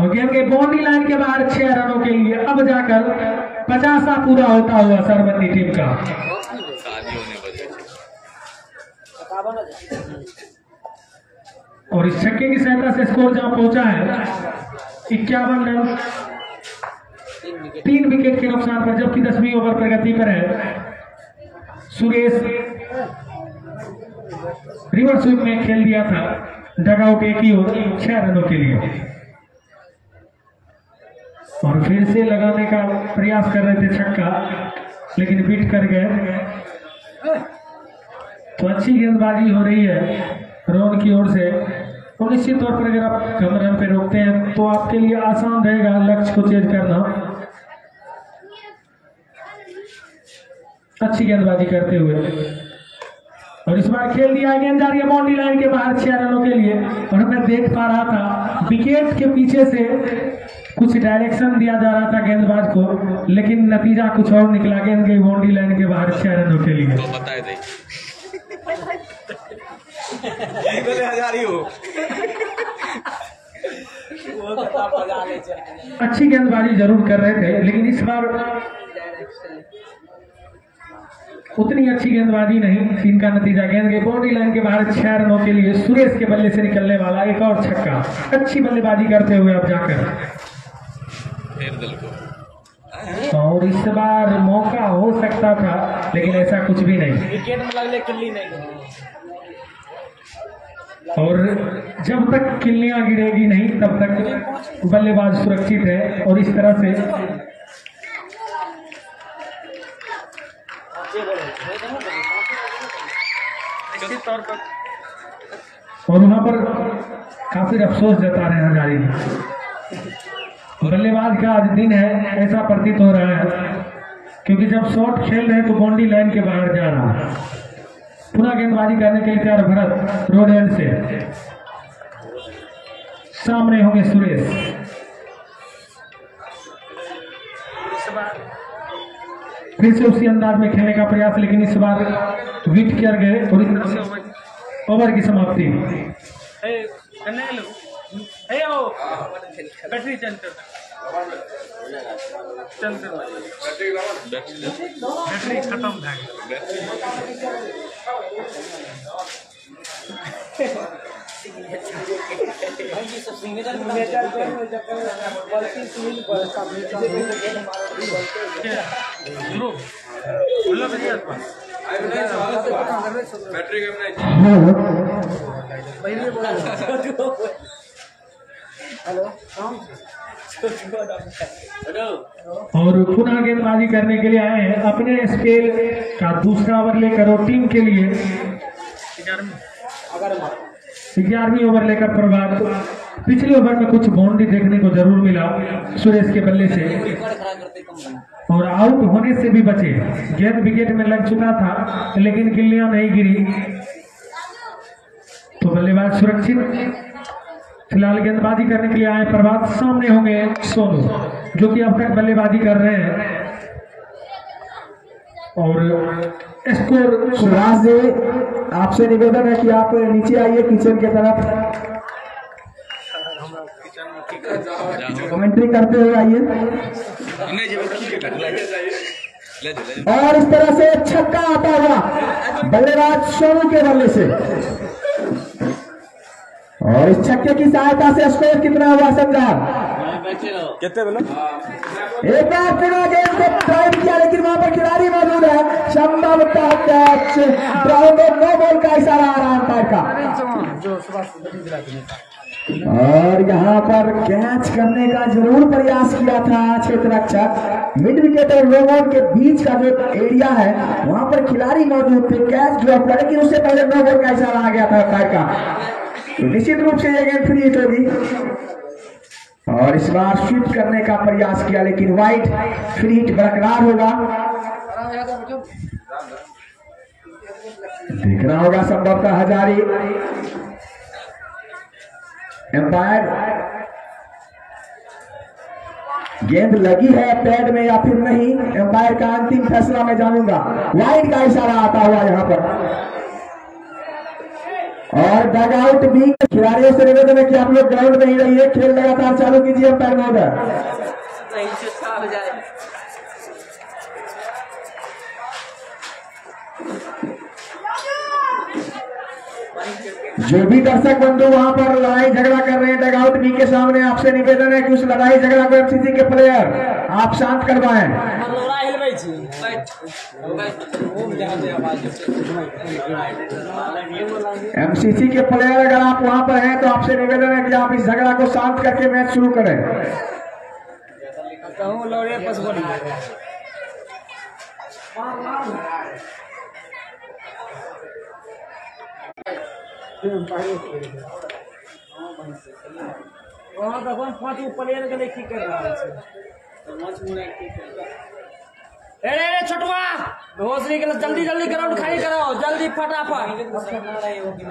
और गेंद के बाउंड्री लाइन के बाहर 6 रनों के लिए अब जाकर 50 पूरा होता हुआ सरवनी टीम का। और इस छक्के की सहायता से स्कोर जहां पहुंचा है 51 रन 3 विकेट के नुकसान पर, जबकि 10वीं ओवर प्रगति पर है। सुरेश रिवर्स स्वीप में खेल दिया था, डगआउट एक ही हो 6 रनों के लिए। और फिर से लगाने का प्रयास कर रहे थे छक्का, लेकिन बीट कर गए। तो अच्छी गेंदबाजी हो रही है रोन की ओर से। तो निश्चित तौर पर अगर आप कम रन पे रोकते हैं तो आपके लिए आसान रहेगा लक्ष्य को चेज करना। अच्छी गेंदबाजी करते हुए और इस बार खेल दिया, गेंद जा रही है बाउंड्री लाइन के बाहर 6 रनों के लिए। और मैं देख पा रहा था विकेट के पीछे से कुछ डायरेक्शन दिया जा रहा था गेंदबाज को, लेकिन नतीजा कुछ और निकला। गेंद गई बाउंड्री लाइन के बाहर 6 रनों के लिए। तो बताए थे हजारी हो। अच्छी गेंदबाजी जरूर कर रहे थे, लेकिन इस बार उतनी अच्छी गेंदबाजी नहीं। 3 का नतीजा। गेंद गई बाउंड्री लाइन के बाहर 6 रनों के लिए। सुरेश के बल्ले से निकलने वाला एक और छक्का। अच्छी बल्लेबाजी करते हुए अब जाकर और इस बार मौका हो सकता था, लेकिन ऐसा कुछ भी नहीं। विकेट में लगले किल्ली नहीं। और जब तक किल्लियां गिरेगी नहीं तब तक बल्लेबाज सुरक्षित है। और इस तरह से और वहां पर काफी अफसोस जता रहे हैं हजारी। बल्लेबाज का आज दिन है ऐसा प्रतीत हो रहा है, क्योंकि जब शॉट खेल रहे हैं तो बाउंड्री लाइन के बाहर जा रहा है। पुनः गेंदबाजी करने के लिए तैयार भरत रोड एंड से। सामने होंगे सुरेश। फिर से उसी अंदाज में खेलने का प्रयास, लेकिन इस बार विकेट कर गए और इस ओवर की समाप्ति। बैटरी चलते बैटरी खत्म है। और पुनः गेंदबाजी करने के लिए आए हैं। अपने स्पेल का दूसरा ओवर लेकर और टीम के लिए 11वीं ओवर लेकर प्रभात। पिछले ओवर में कुछ बाउंड्री देखने को जरूर मिला सुरेश के बल्ले से, और आउट होने से भी बचे। गेंद विकेट में लग चुका था, लेकिन गिल्लियां नहीं गिरी, तो बल्लेबाज सुरक्षित। फिलहाल गेंदबाजी करने के लिए आए प्रभात। सामने होंगे सोनू, जो कि अब तक बल्लेबाजी कर रहे हैं। और स्कोर सुभाष जी, आपसे निवेदन है कि आप नीचे आइए किचन की तरफ, कमेंट्री करते हुए आइए। और इस तरह से छक्का आता हुआ बल्लेबाज सोनू के बल्ले से, और इस छक्के की सहायता से स्कोर कितना हुआ समझा? कितने बोलो? एक बार पुनः गेंद को ड्राइव किया, लेकिन वहां पर खिलाड़ी मौजूद है। संभवतः कैच, ग्राउंड में नो बॉल का इशारा आ रहा है अंपायर का। और यहाँ पर कैच करने का जरूर प्रयास किया था क्षेत्र रक्षक। मिड विकेट और नो बॉल के बीच का जो एरिया है वहां पर खिलाड़ी मौजूद थे। कैच ड्रॉप हुआ, लेकिन उससे पहले नो बॉल का इशारा आ गया था अंपायर का। तो निश्चित रूप से यह गेंद फ्री हिट होगी। और इस बार स्वीप करने का प्रयास किया, लेकिन वाइड फ्री हिट बरकरार होगा। देखना होगा संभवतः हजारी। एम्पायर गेंद लगी है पैड में या फिर नहीं, एम्पायर का अंतिम फैसला मैं जानूंगा। वाइड का इशारा आता हुआ यहाँ पर। और डग आउट भी खिलाड़ियों से निवेदन है कि आप लोग ग्राउंड में ही रहिए, खेल लगातार चालू कीजिए अंपायर महोदय। जो भी दर्शक बंधु वहां पर लड़ाई झगड़ा कर रहे हैं डग आउट बी के सामने, आपसे निवेदन है कि उस लड़ाई झगड़ा को एमसीसी के प्लेयर आप शांत करवाएं। एमसीसी के प्लेयर अगर आप वहां पर हैं तो आपसे निवेदन है कि आप इस झगड़ा को शांत करके मैच शुरू करें। वहाँ भगवान 5 प्लेयर के लिए की कर रहा है। छोटवा भोसड़ी के लिए जल्दी जल्दी ग्राउंड खाली कराओ, जल्दी फटाफट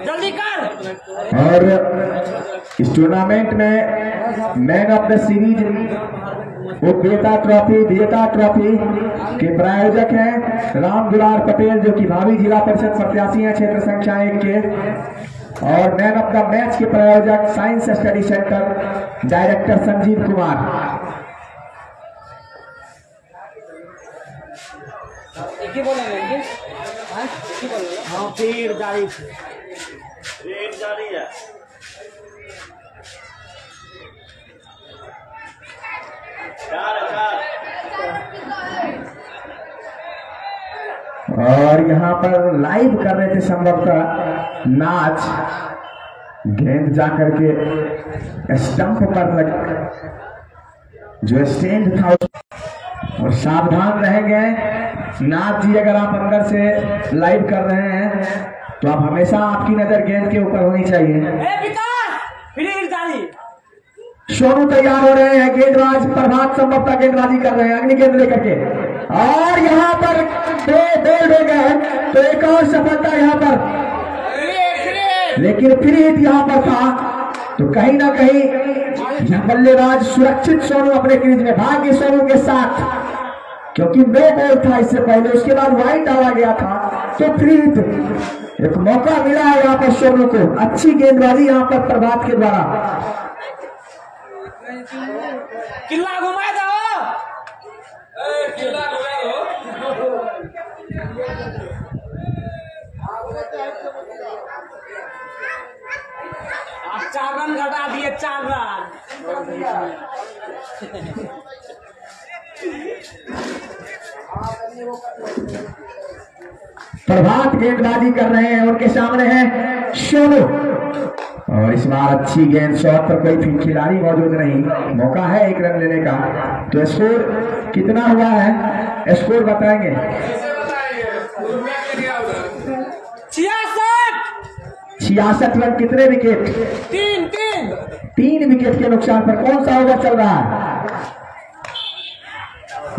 जल्दी कर। और इस टूर्नामेंट में मैन ऑफ द सीरीज विजेता ट्रॉफी के प्रायोजक हैं राम दुलार पटेल, जो कि भावी जिला परिषद प्रत्याशी हैं क्षेत्र संख्या 1 के। और मैन ऑफ द मैच के प्रायोजक science study centre director Sanjeev Kumar. एक ही बोलेंगे, हाँ फिर जारी है। और यहाँ पर लाइव कर रहे थे संभवतः नाच, गेंद जाकर के स्टंप पर लग, जो स्टैंड था। और सावधान रहेंगे नाथ जी, अगर आप अंदर से लाइव कर रहे हैं तो आप हमेशा आपकी नजर गेंद के ऊपर होनी चाहिए। सोनू तैयार हो रहे हैं, गेंदबाज प्रभात संभवतः गेंदबाजी कर रहे हैं अग्नि गेंद लेकर के। और यहाँ पर दो बोल्ड हो गए, तो एक और सफलता यहाँ पर, लेकिन फ्री हिट यहाँ पर था। तो कहीं ना कहीं बल्लेबाज सुरक्षित सोनू अपने क्रीज में, भाग्य सोनू के साथ, क्योंकि 9 बॉल था इससे पहले, उसके बाद वाइड डाला गया था। तो फ्री हिट, एक मौका मिला है यहाँ पर सोनू को। अच्छी गेंदबाजी यहाँ पर प्रभात के द्वारा। किला घुमा दो, किला घुमा दो। 4 रन घटा दिए, 4 रन। प्रभात गेंदबाजी कर रहे हैं, उनके सामने है सोनू। और इस बार अच्छी गेंद, शॉट पर कोई खिलाड़ी मौजूद नहीं, मौका है 1 रन लेने का। तो स्कोर कितना हुआ है, स्कोर बताएंगे। 66 रन, कितने विकेट? 3 विकेट के नुकसान पर। कौन सा ओवर चल रहा है?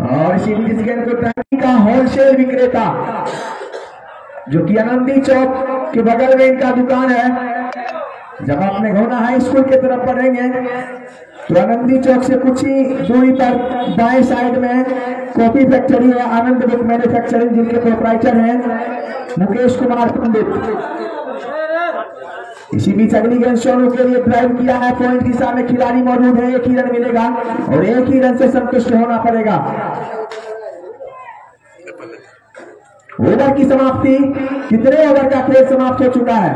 और इसी बीच गेंद को ट्रैफिक का होलसेल विक्रेता, जो कि आनंदी चौक के बगल में इनका दुकान है। जब आपने घोना हाई स्कूल की तरफ बढ़ेंगे तो आनंदी चौक से कुछ ही दूरी पर बाएं साइड में कॉफी फैक्ट्री है, आनंद बुक मैन्युफैक्चरिंग, जिनके प्रोप्राइटर हैं मुकेश कुमार पंडित। इसी बीच अगली गेंद सोनू के लिए ड्राइव किया है, पॉइंट दिशा में खिलाड़ी मौजूद है, 1 ही रन मिलेगा और 1 ही रन से संतुष्ट होना पड़ेगा। ओवर की समाप्ति, कितने ओवर का खेल समाप्त हो चुका है?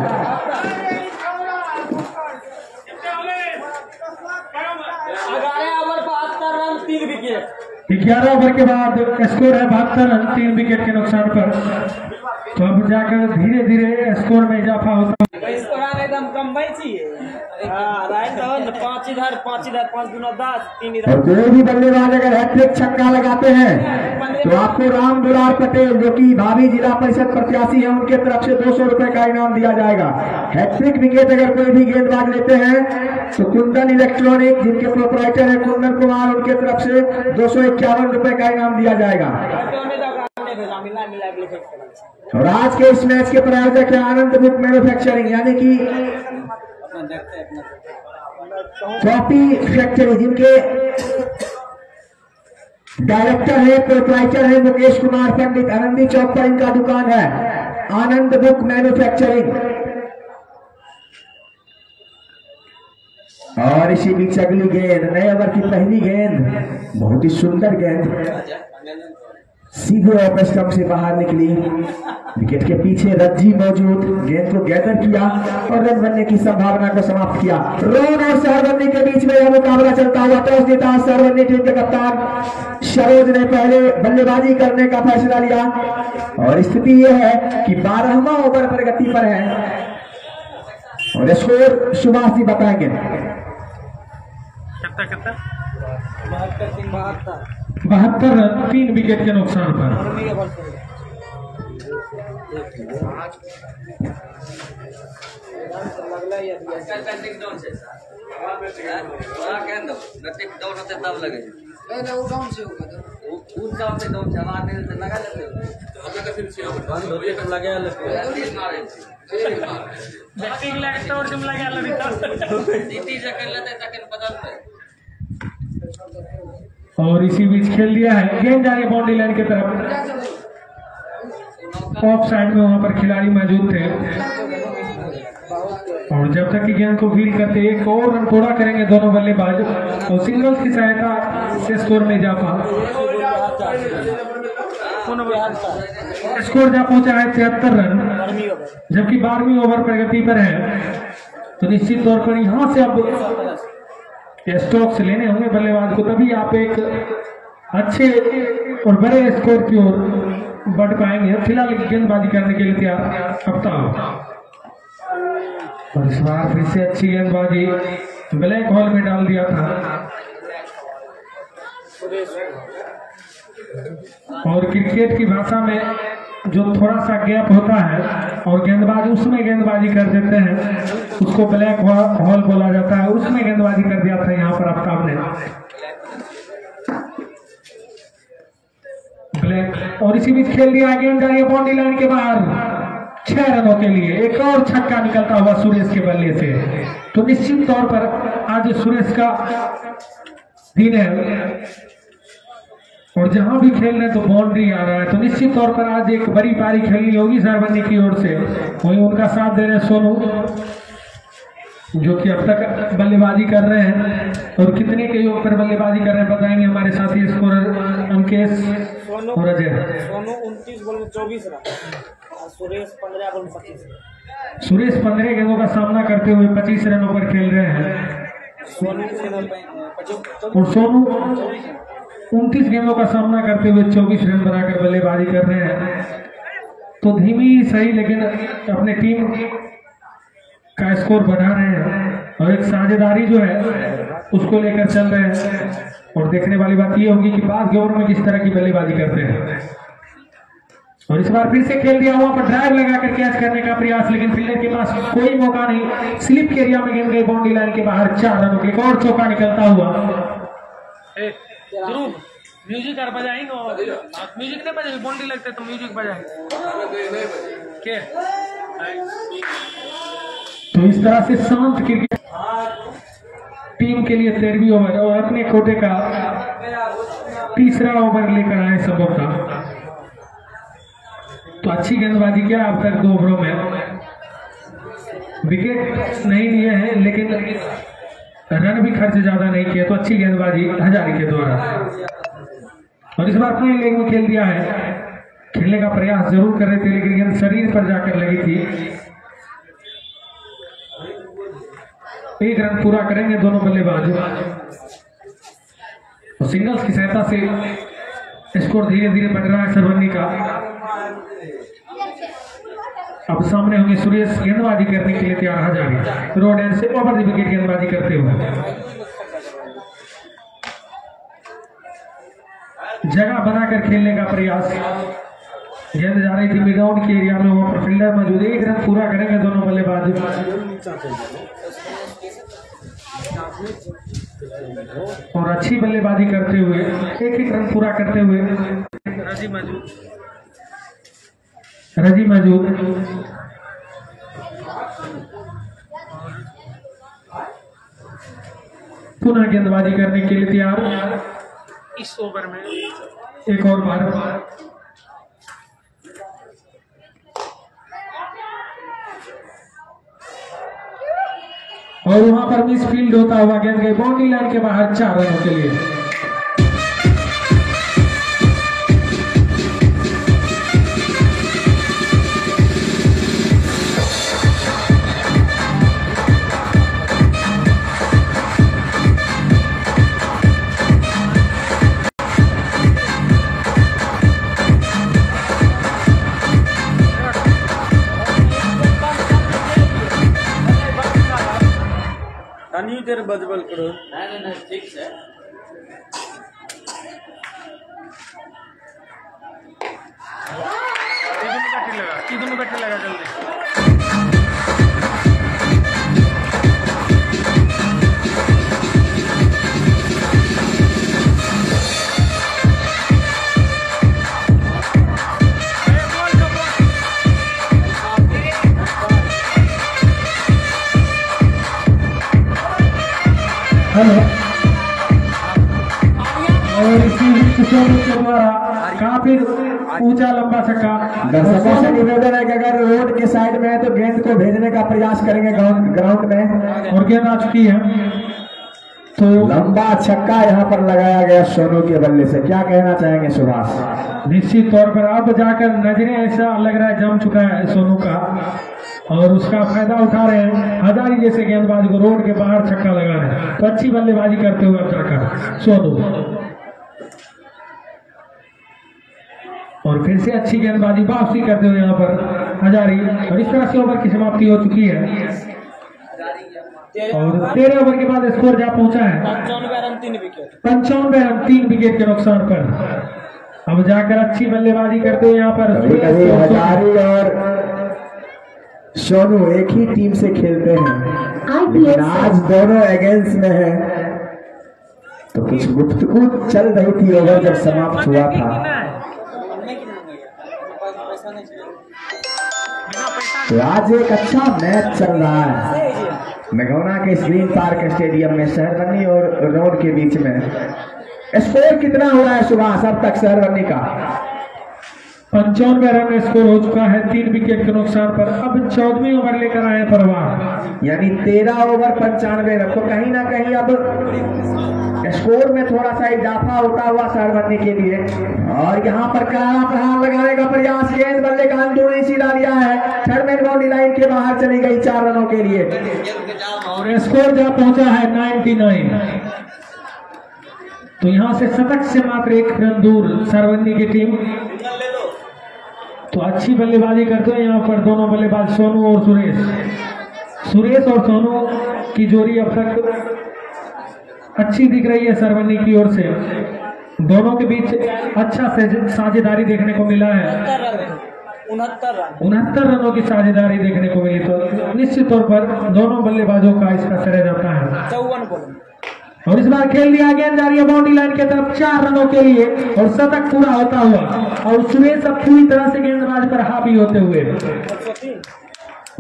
11 ओवर के बाद स्कोर है 72 रन, 3 विकेट के नुकसान पर। तो अब जाकर धीरे धीरे स्कोर में इजाफा होता है। एकदम कम चाहिए, 5 इधर 5 इधर, 5 दूना 10, 3 इधर। और कोई भी बल्लेबाज अगर हैट्रिक छक्का लगाते हैं तो आपको राम दुलार पटेल, जो कि भावी जिला परिषद प्रत्याशी है, उनके तरफ से 200 रुपए का इनाम दिया जाएगा। हैट्रिक विकेट अगर कोई भी गेंदबाज लेते हैं तो कुंदन इलेक्ट्रॉनिक, जिनके प्रोप्राइटर है कुंदन कुमार, उनके तरफ से 251 रुपए का इनाम दिया जाएगा। और आज के इस मैच के प्रायोजक है आनंद बुक मैन्युफैक्चरिंग, यानी कि कॉफी फैक्ट्री, जिनके डायरेक्टर है प्रोप्राइटर है मुकेश कुमार पंडित। आनंदी चौक पर इनका दुकान है, आनंद बुक मैन्युफैक्चरिंग। और इसी बीच अगली गेंद, नए ओवर की पहली गेंद, बहुत ही सुंदर गेंद, सीधे ऑफ स्टंप से बाहर निकली। विकेट के पीछे रज्जी मौजूद, गेंद को गैदर किया और रन बनने की संभावना को समाप्त किया। रोन और सहरवन्नी के बीच में यह मुकाबला चलता हुआ, टॉस जीता सहरवन्नी टीम के कप्तान सरोज ने पहले बल्लेबाजी करने का फैसला लिया। और स्थिति यह है कि 12वां ओवर प्रगति पर है। और स्कोर सुभाष जी बताएंगे। 72 रन, 3 विकेट के नुकसान पर। बैटिंग लगता और तुम लगा लो और इसी बीच खेल दिया है, गेंद जा रही है बाउंड्री लाइन की तरफ। ऑफ साइड में वहां पर खिलाड़ी मौजूद थे और जब तक कि गेंद को फील्ड करते एक और रन पूरा करेंगे दोनों बल्लेबाज और सिंगल्स की सहायता से स्कोर में इजाफा। स्कोर जा पहुंचा है 73 रन, जबकि 12वीं ओवर प्रगति पर है। तो निश्चित तौर पर यहां से अब स्ट्रोक्स लेने होंगे बल्लेबाज को, तभी आप एक अच्छे और बड़े स्कोर की ओर बढ़ पाएंगे। फिलहाल गेंदबाजी करने के लिए तैयार अफ्ताब, और इस बार फिर से अच्छी गेंदबाजी ब्लैक होल में डाल दिया था। और क्रिकेट की भाषा में जो थोड़ा सा गैप होता है और गेंदबाज उसमें गेंदबाजी कर देते हैं, उसको ब्लैक होल बोला जाता है। उसमें गेंदबाजी कर दिया था यहाँ पर आफ्ताब ने ब्लैक। और इसी बीच खेल दिया, गेंद जा रही है बाउंड्री लाइन के बाहर 6 रनों के लिए। एक और छक्का निकलता हुआ सुरेश के बल्ले से। तो निश्चित तौर पर आज सुरेश का दिन है और जहां भी खेल रहे तो बाउंड्री आ रहा है, तो निश्चित तौर पर आज एक बड़ी पारी खेलनी होगी सरबंदी की ओर से। वहीं उनका साथ दे रहे सोनू, जो कि अब तक बल्लेबाजी कर रहे हैं और कितने के योग पर बल्लेबाजी कर रहे हैं बताएंगे हमारे साथी स्कोरर अंकेश और अजय। सोनू 29 बॉल में 24 रन, सुरेश 15 बॉल में 25 रन। सुरेश 15 गेंदों का सामना करते हुए 25 रनों पर खेल रहे हैं और सोनू 29 गेंदों का सामना करते हुए 24 रन बनाकर बल्लेबाजी कर रहे हैं। तो धीमी सही लेकिन अपने टीम का स्कोर बढ़ा रहे हैं और एक साझेदारी जो है उसको लेकर चल रहे हैं। और देखने वाली बात यह होगी कि बाद के ओवर में किस तरह की बल्लेबाजी करते हैं। और इस बार फिर से खेल दिया, वहां पर ड्राइव लगाकर कैच करने का प्रयास, लेकिन फील्डर के पास कोई मौका नहीं। स्लिप के एरिया में गेंद गई बाउंड्री लाइन के बाहर 4 रनों के। एक और चौका निकलता हुआ। ध्रुव म्यूजिक और बजाएंगे, म्यूजिक नहीं बजाएंगे, बाउंड्री लगते तो म्यूजिक बजाएंगे के। तो इस तरह से शांत क्रिकेट टीम के लिए 13वीं ओवर और अपने कोटे का तीसरा ओवर लेकर आए संभवतः। तो अच्छी गेंदबाजी किया अब तक 2 ओवरों में, विकेट नहीं लिए हैं लेकिन रन भी खर्च ज्यादा नहीं किए। तो अच्छी गेंदबाजी हजारी के द्वारा। और इस बार फाइन लेग में खेल दिया है, खेलने का प्रयास जरूर कर रहे थे लेकिन गेंद शरीर पर जाकर लगी थी। 1 रन पूरा करेंगे दोनों बल्लेबाज और सिंगल्स की सहायता से स्कोर धीरे धीरे बढ़ रहा है सरबंदी का। अब सामने होंगे सुरेश गेंदबाजी करने के लिए तैयार हजारी, रोड एंड से ओवर द विकेट गेंदबाजी करते हुए। जगह बनाकर खेलने का प्रयास, गेंद जा रही थी मिड ग्राउंड के एरिया में, वहां पर फील्डर मौजूद। 1 रन पूरा करेंगे दोनों बल्लेबाज और अच्छी बल्लेबाजी करते हुए 1-1 रन पूरा करते हुए रजी मौजूद पुनः गेंदबाजी करने के लिए तैयार। इस ओवर में एक और बार और वहां पर मिस फील्ड होता हुआ गेंद गई बाउंड्री लाइन के बाहर 4 रनों के लिए। देर बजबल करो। ठीक है। दोनों बैटरी लगा जल्दी। हेलो। और इसी सोनू के द्वारा काफी ऊंचा लंबा छक्का। दर्शकों से निवेदन है कि अगर रोड के साइड में है तो गेंद को भेजने का प्रयास करेंगे ग्राउंड में। और गेंद आ चुकी है तो लंबा छक्का यहाँ पर लगाया गया सोनू के बल्ले से। क्या कहना चाहेंगे सुभाष? निश्चित तौर पर अब जाकर नजरें ऐसा लग रहा है जम चुका है सोनू का और उसका फायदा उठा रहे हैं। हजारी जैसे गेंदबाज को रोड के बाहर छक्का लगा रहे हैं तो अच्छी बल्लेबाजी करते हुए अब जाकर सोनू। और फिर से अच्छी गेंदबाजी वापसी करते हुए यहाँ पर हजारी। और इस तरह से ओवर की समाप्ति हो चुकी है और 13 ओवर के बाद स्कोर जा पहुंचा है 95 रन 3 विकेट। 95 रन 3 विकेट के नुकसान पर अब जाकर अच्छी बल्लेबाजी करते हुए यहाँ पर कभी हजारी और सोनू एक ही टीम से खेलते हैं लेकिन आज दोनों अगेंस्ट में है तो कुछ गुफ्तगू चल रही थी ओवर जब समाप्त हुआ था। तो आज एक अच्छा मैच चल रहा है नगौना के ग्रीन पार्क स्टेडियम में शहरवनी और रोड के बीच में। स्कोर कितना हो रहा है सुभाष अब तक शहरवनी का? 95 रन स्कोर हो चुका है 3 विकेट के नुकसान पर। अब 14वीं ओवर लेकर आए परवार यानी 13 ओवर 95 रन। तो कहीं ना कहीं अब स्कोर में थोड़ा सा इजाफा होता हुआ शहरवनी के लिए। और यहाँ पर करारा प्रहार लगाने का प्रयास गेंद बल्ले का अंदरूनी सीधा लिया है। थर्ड बाउंड्री लाइन के बाहर चली गई 4 रनों के लिए और स्कोर जा पहुंचा है 99। तो यहाँ से शतक से मात्र 1 रन दूर शहरवनी की टीम। तो अच्छी बल्लेबाजी करते हैं यहाँ पर दोनों बल्लेबाज सोनू और सुरेश और सोनू की जोड़ी अब तक अच्छी दिख रही है शहरवनी की ओर से। दोनों के बीच अच्छा साझेदारी देखने को मिला है। 69 रनों की साझेदारी देखने को मिली तो निश्चित तौर पर दोनों बल्लेबाजों का इसका श्रेय जाता है। 54 बॉल और इस बार खेल दिया गेंद जा रही है बाउंड्री लाइन की तरफ 4 रनों के लिए और शतक पूरा होता हुआ और सुरेश अब पूरी तरह से गेंदबाज पर हावी होते हुए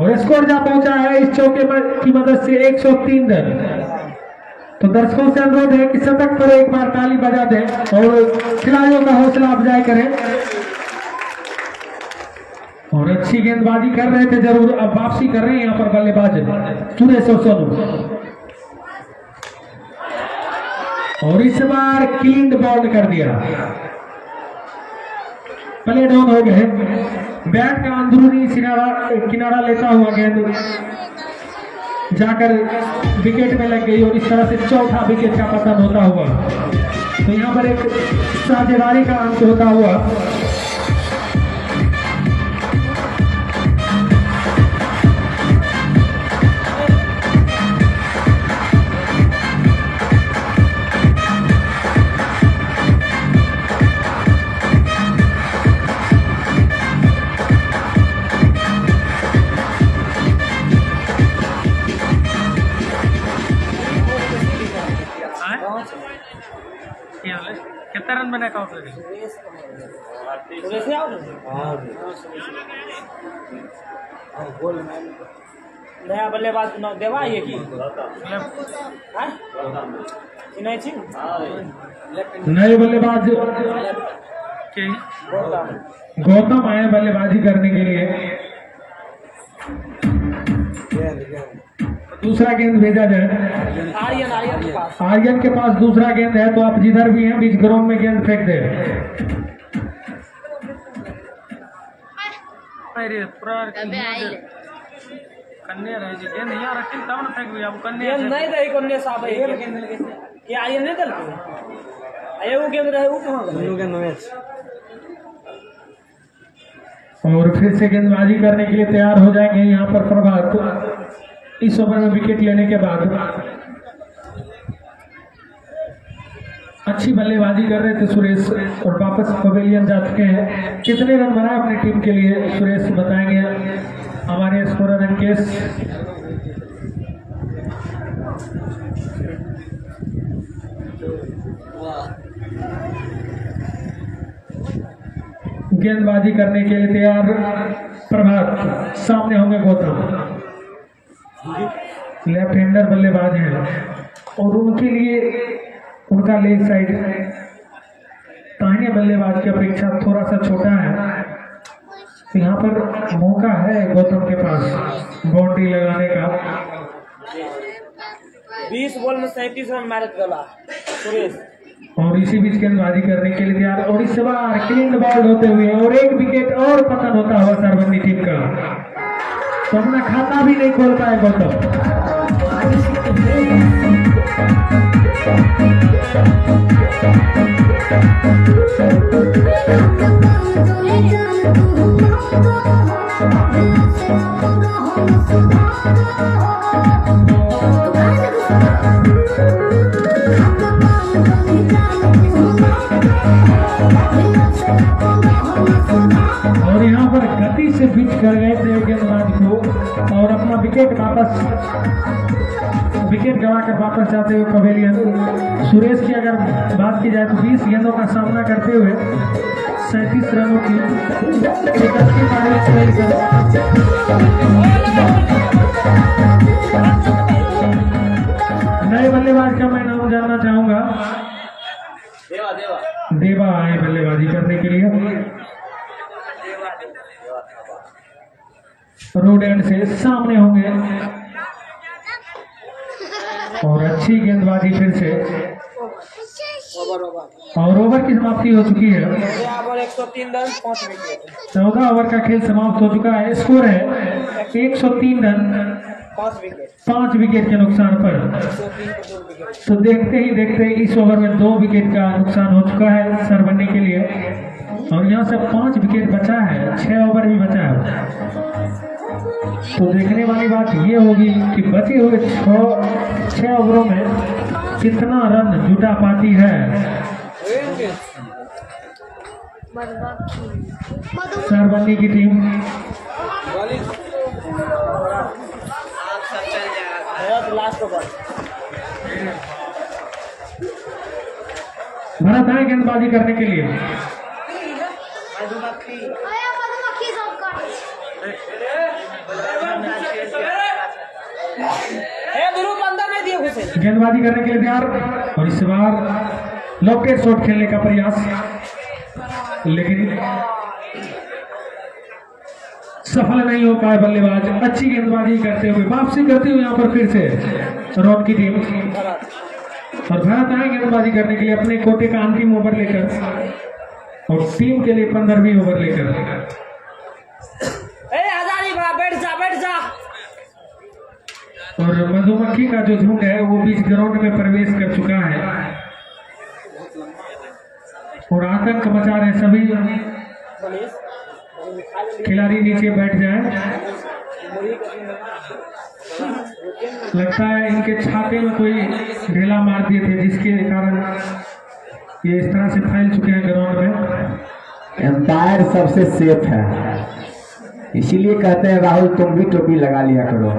और स्कोर जा पहुंचा है इस चौके की मदद से 103 रन। तो दर्शकों से अनुरोध है कि शतक पर एक बार ताली बजा दें और खिलाड़ियों का हौसला अफजाई करें। और अच्छी गेंदबाजी कर रहे थे जरूर, अब वापसी कर रहे हैं यहाँ पर बल्लेबाज सुरेश और सोनू। और इस बार क्लीन बॉल कर दिया, प्ले डाउन हो गए। बैट का अंदरूनी किनारा लेता हुआ गेंद जाकर विकेट में लग गई और इस तरह से चौथा विकेट का पतन होता हुआ। तो यहाँ पर एक साझेदारी का अंत होता हुआ कितना रन बना का नया बल्लेबाज देवा ये की नए बल्लेबाज गौतम आए बल्लेबाजी करने के लिए। दूसरा गेंद भेजा जाए आर्यन के पास दूसरा गेंद है, तो आप जिधर भी हैं बीच ग्राउंड में गेंद फेंक दे। कन्या रहे जी गेंद यहाँ रखी तब न फेंक अब कन्या नहीं रही कन्या साहब ये आर्यन नहीं दल वो गेंद रहे वो कहाँ और फिर से गेंदबाजी करने के लिए तैयार हो जाएंगे यहाँ पर प्रभात इस ओवर में विकेट लेने के बाद। अच्छी बल्लेबाजी कर रहे थे सुरेश और वापस पवेलियन जा चुके हैं। कितने रन बनाए अपनी टीम के लिए सुरेश बताएंगे हमारे स्कोरर अंकेश। गेंदबाजी करने के लिए तैयार प्रभात, सामने होंगे गौतम, लेफ्ट हैंडर बल्लेबाज हैं। और उनके लिए उनका लेग साइड दाहिने बल्लेबाज की अपेक्षा थोड़ा सा छोटा है। तो यहाँ पर मौका है गौतम के पास बाउंड्री लगाने का। 20 बॉल में 37 रन मारे गला सुरेश। और इसी बीच गेंदबाजी करने के लिए तैयार और इस बार क्लीन बॉल होते हुए और एक विकेट और पतन होता हुआ सरबंदी टीम का। तो अपना खाता भी नहीं खोल पाए गौतम। और यहाँ पर गति से पिच कर गए थे गेंदबाज को और अपना विकेट गंवाकर वापस जाते हुए पवेलियन। सुरेश की अगर बात की जाए तो 20 गेंदों का सामना करते हुए 37 रनों की 31 नए बल्लेबाज का मैं नाम जानना चाहूंगा। देवा आए बल्लेबाजी करने के लिए। रोड एंड से सामने होंगे और अच्छी गेंदबाजी फिर से और ओवर की समाप्ति हो चुकी है। 103 रन 5 विकेट। 14 ओवर का खेल समाप्त हो चुका है। स्कोर है 103 रन 5 विकेट के नुकसान पर। तो देखते ही देखते इस ओवर में 2 विकेट का नुकसान हो चुका है सरबन्नी के लिए और यहाँ से 5 विकेट बचा है, 6 ओवर भी बचा है। तो देखने वाली बात ये होगी कि बचे हुए 6 ओवरों में कितना रन जुटा पाती है सरबन्नी की टीम। भरत आए गेंदबाजी करने के लिए। गेंदबाजी करने के लिए तैयार और इस बार लॉकेट शॉट खेलने का प्रयास, लेकिन सफल नहीं हो पाए बल्लेबाज। अच्छी गेंदबाजी करते हुए वापसी करते हुए यहाँ पर फिर से रॉन की टीम और भारत आए गेंदबाजी करने के लिए अपने कोटे का अंतिम ओवर लेकर और टीम के लिए 15वीं ओवर लेकर। और मधुमक्खी का जो झुंड है वो बीच ग्राउंड में प्रवेश कर चुका है और आतंक मचा रहे सभी खिलाड़ी। नीचे बैठ जाए, लगता है इनके छाते में कोई ढेला मार दिए थे जिसके कारण ये इस तरह से फैल चुके हैं ग्राउंड में। एम्पायर सबसे सेफ है, इसीलिए कहते हैं राहुल तुम भी टोपी लगा लिया करो।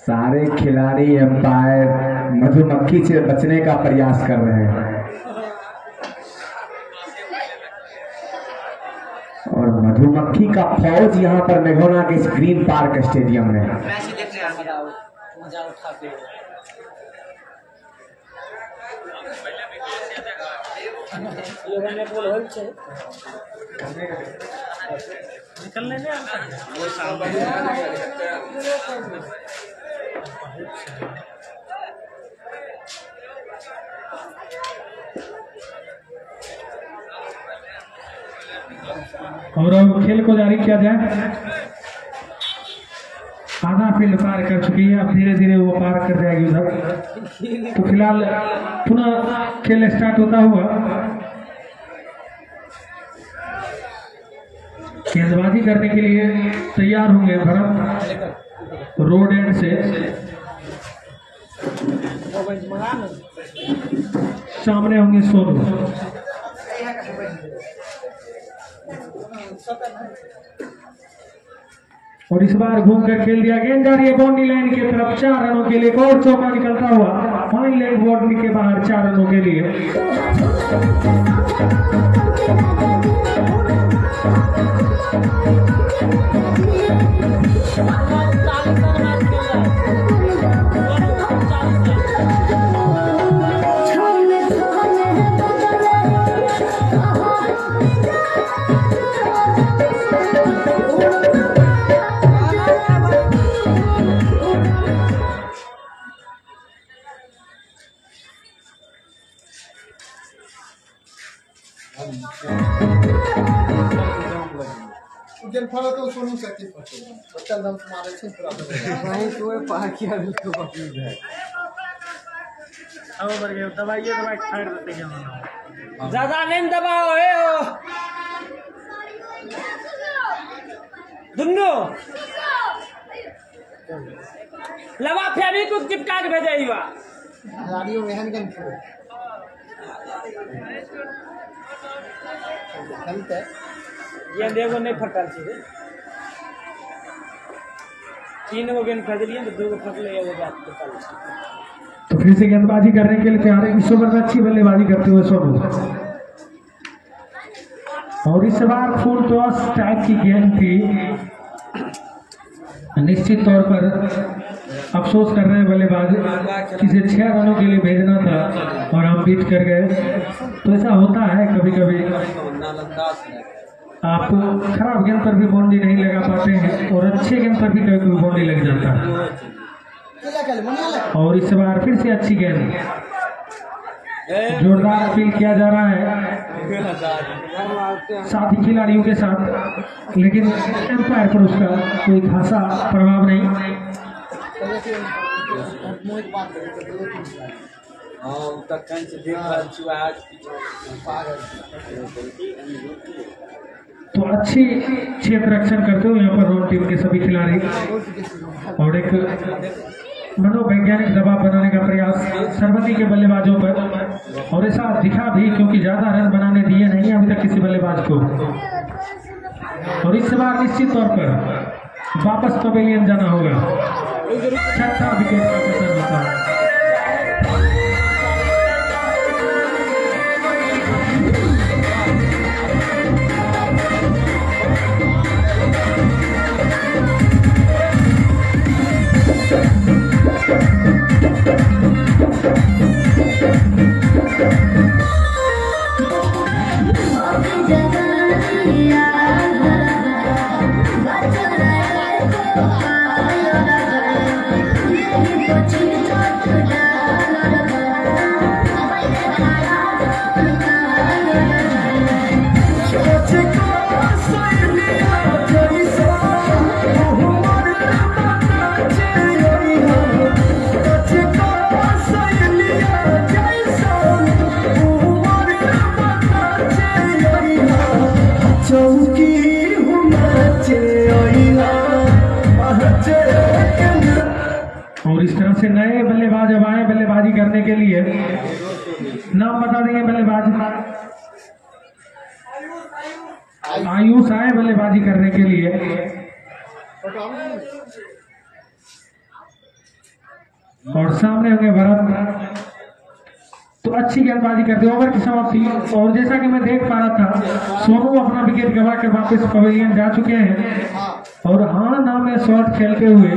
सारे खिलाड़ी एम्पायर मधुमक्खी से बचने का प्रयास कर रहे हैं और मधुमक्खी का फौज यहाँ पर मेघोना के ग्रीन पार्क स्टेडियम में। निकलने में और अब खेल को जारी किया जाए। आधा फील्ड पार कर चुकी है, अब धीरे धीरे वो पार कर जाएगी उधर। तो फिलहाल पुनः खेल स्टार्ट होता हुआ गेंदबाजी करने के लिए तैयार होंगे भरत रोड एंड से। सामने होंगे सोनू और इस बार घूम कर खेल दिया। गेंद जा रही है बाउंड्री लाइन की तरफ, 4 रनों के लिए एक और चौका निकलता हुआ फाइन लेग बाउंड्री के बाहर 4 रनों के लिए। तो सोनू सकती बच्चा दम मारे छे पूरा भाई कोई पाकिया बिल्कुल बाकी है अब बढ़ गए दवाई खाड़ देते क्या ज्यादा नहीं दबाओ ए ओ दुन्नो लवा फेरी को चिपका के भेजइबा गाड़ियों में हन गन खेलते ये देखो नहीं फटल छी 3 गो गेंद फेंक लिए तो 2 गो फटले एगो बात फटल छी। तो फिर से गेंदबाजी करने के लिए तैयार है। इस ओवर में अच्छी बल्लेबाजी करते हुए सोनू, और इस बार फुल टॉस टाइप की गेंद थी। निश्चित तौर पर अफसोस कर रहे हैं बल्लेबाज, किसे 6 रनों के लिए भेजना था और हम बीट कर गए। तो ऐसा होता है कभी कभी, आप खराब गेंद पर भी बाउंड्री नहीं लगा पाते हैं और अच्छे गेंद पर भी कभी कभी बाउंड्री लग जाता है। और इस बार फिर से अच्छी गेंद, जोरदार अपील किया जा रहा है साथी खिलाड़ियों के साथ, लेकिन एम्पायर पर उसका कोई खासा प्रभाव नहीं। तो अच्छी क्षेत्र रक्षण करते हुए यहाँ पर रोड टीम के सभी खिलाड़ी, और एक मनोवैज्ञानिक दबाव बनाने का प्रयास सरबती के बल्लेबाजों पर, और ऐसा दिखा भी क्योंकि ज्यादा रन बनाने दिए नहीं अभी तक किसी बल्लेबाज को। और इस बार निश्चित तौर पर वापस पवेलियन जाना होगा। 6ठा विकेट का पतन होता है। और इस तरह से नए बल्लेबाज अब आए बल्लेबाजी करने के लिए। नाम बता देंगे बल्लेबाज। आयुष आए बल्लेबाजी करने के लिए। और सामने होंगे भरत। तो अच्छी गेंदबाजी करते ओवर की समाप्ति। और जैसा कि मैं देख पा रहा था, सोनू अपना विकेट गवा कर वापस पवेलियन जा चुके हैं। और हाँ नाम में शॉट खेलते हुए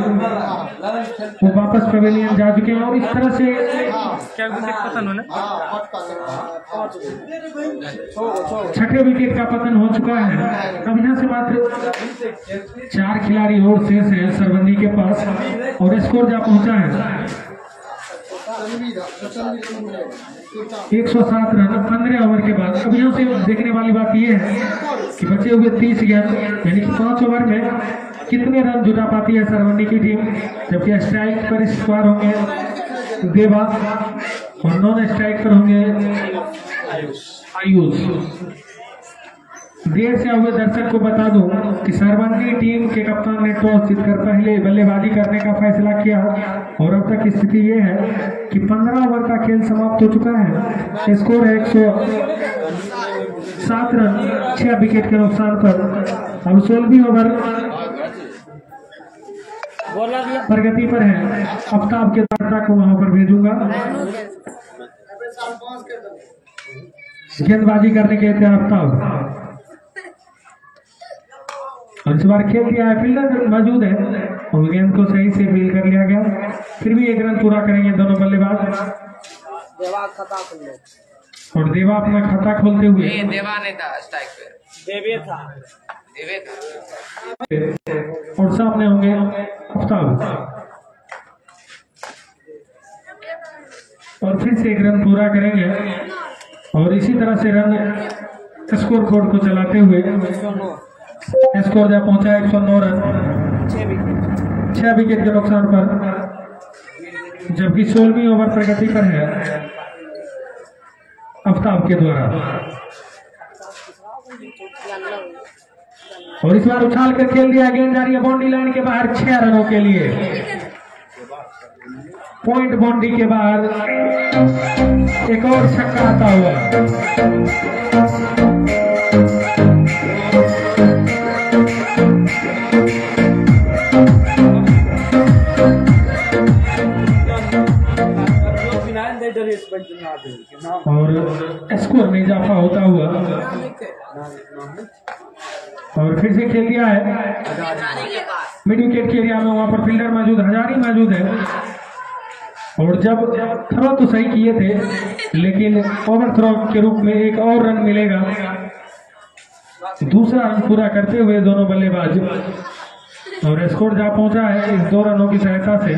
वो वापस पवेलियन जा चुके हैं। और इस तरह से क्या विकेट पतन होने 6ठे विकेट का पतन हो चुका है। अब यहाँ से मात्र 4 खिलाड़ी और शेष हैं सरबंदी के पास, और स्कोर जा पहुंचा है 107 रन 15 ओवर के बाद। अब यहाँ से देखने वाली बात यह है कि बचे हुए 30 गेंद यानी कि 5 ओवर में कितने रन जुटा पाती है सरबंदी की टीम। जबकि स्ट्राइक पर इस बार होंगे देवा और नॉन स्ट्राइक पर होंगे आयुष। देर से हुए दर्शक को बता दूं कि सरबंदी टीम के कप्तान ने टॉस जीतकर पहले बल्लेबाजी करने का फैसला किया, और अब तक स्थिति ये है कि 15 ओवर का खेल समाप्त हो चुका है। स्कोर है 107 रन 6 विकेट के नुकसान पर। अब 16वीं ओवर बॉलर प्रगति पर है। आफ्ताब के दाता को वहां पर भेजूंगा। गेंदबाजी करने के थे आफ्ताब, और इस बार खेल दिया है, फील्डर मौजूद है और गेंद को सही से फील कर लिया गया। फिर भी एक रन पूरा करेंगे दोनों बल्लेबाज। और देवा अपना खाता खोलते हुए, देवा नहीं था स्ट्राइक पे, देवे था। और सामने होंगे आफ्ताब, और फिर से एक रन पूरा करेंगे और इसी तरह से रन स्कोर बोर्ड को चलाते हुए स्कोर जा पहुंचा 109 रन 6 विकेट के नुकसान पर, जबकि 16वीं ओवर प्रगति पर है आफ्ताब के द्वारा। और इस बार उछाल कर खेल दिया, गेंद जा रही है बाउंड्री लाइन के बाहर 6 रनों के लिए। पॉइंट बाउंड्री के बाहर एक और छक्का आता हुआ। और स्कोर में इजाफा होता हुआ, और फिर से खेल दिया है मिड विकेट के एरिया में। वहां पर फील्डर मौजूद, हजारी मौजूद है, और जब थ्रो तो सही किए थे लेकिन ओवर थ्रो के रूप में एक और रन मिलेगा। दूसरा रन पूरा करते हुए दोनों बल्लेबाज, और स्कोर जा पहुंचा है इस 2 रनों की सहायता से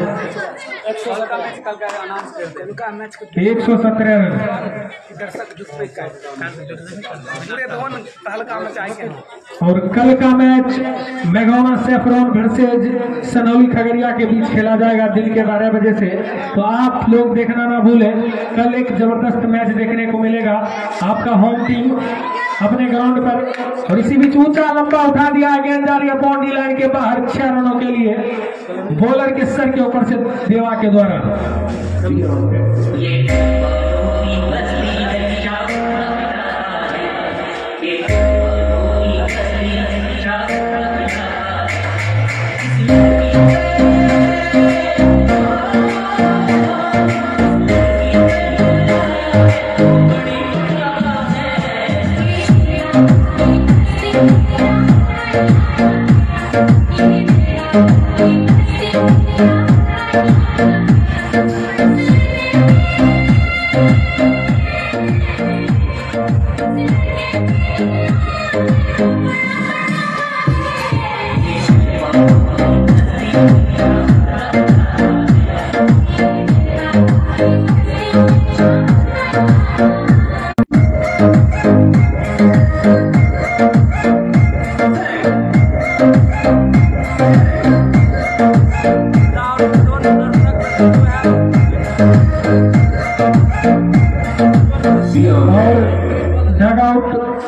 117 रन। और कल का मैच मेघोना सेफ्रॉन वर्सेज सनौली खगड़िया के बीच खेला जाएगा दिन के 12 बजे से, तो आप लोग देखना ना भूलें। कल एक जबरदस्त मैच देखने को मिलेगा। आपका होम टीम अपने ग्राउंड पर, और इसी बीच ऊंचा लंबा उठा दिया, गेंद जा रही है बाउंड्री लाइन के बाहर 6 रनों के लिए, बॉलर के सर के ऊपर से देवा के द्वारा।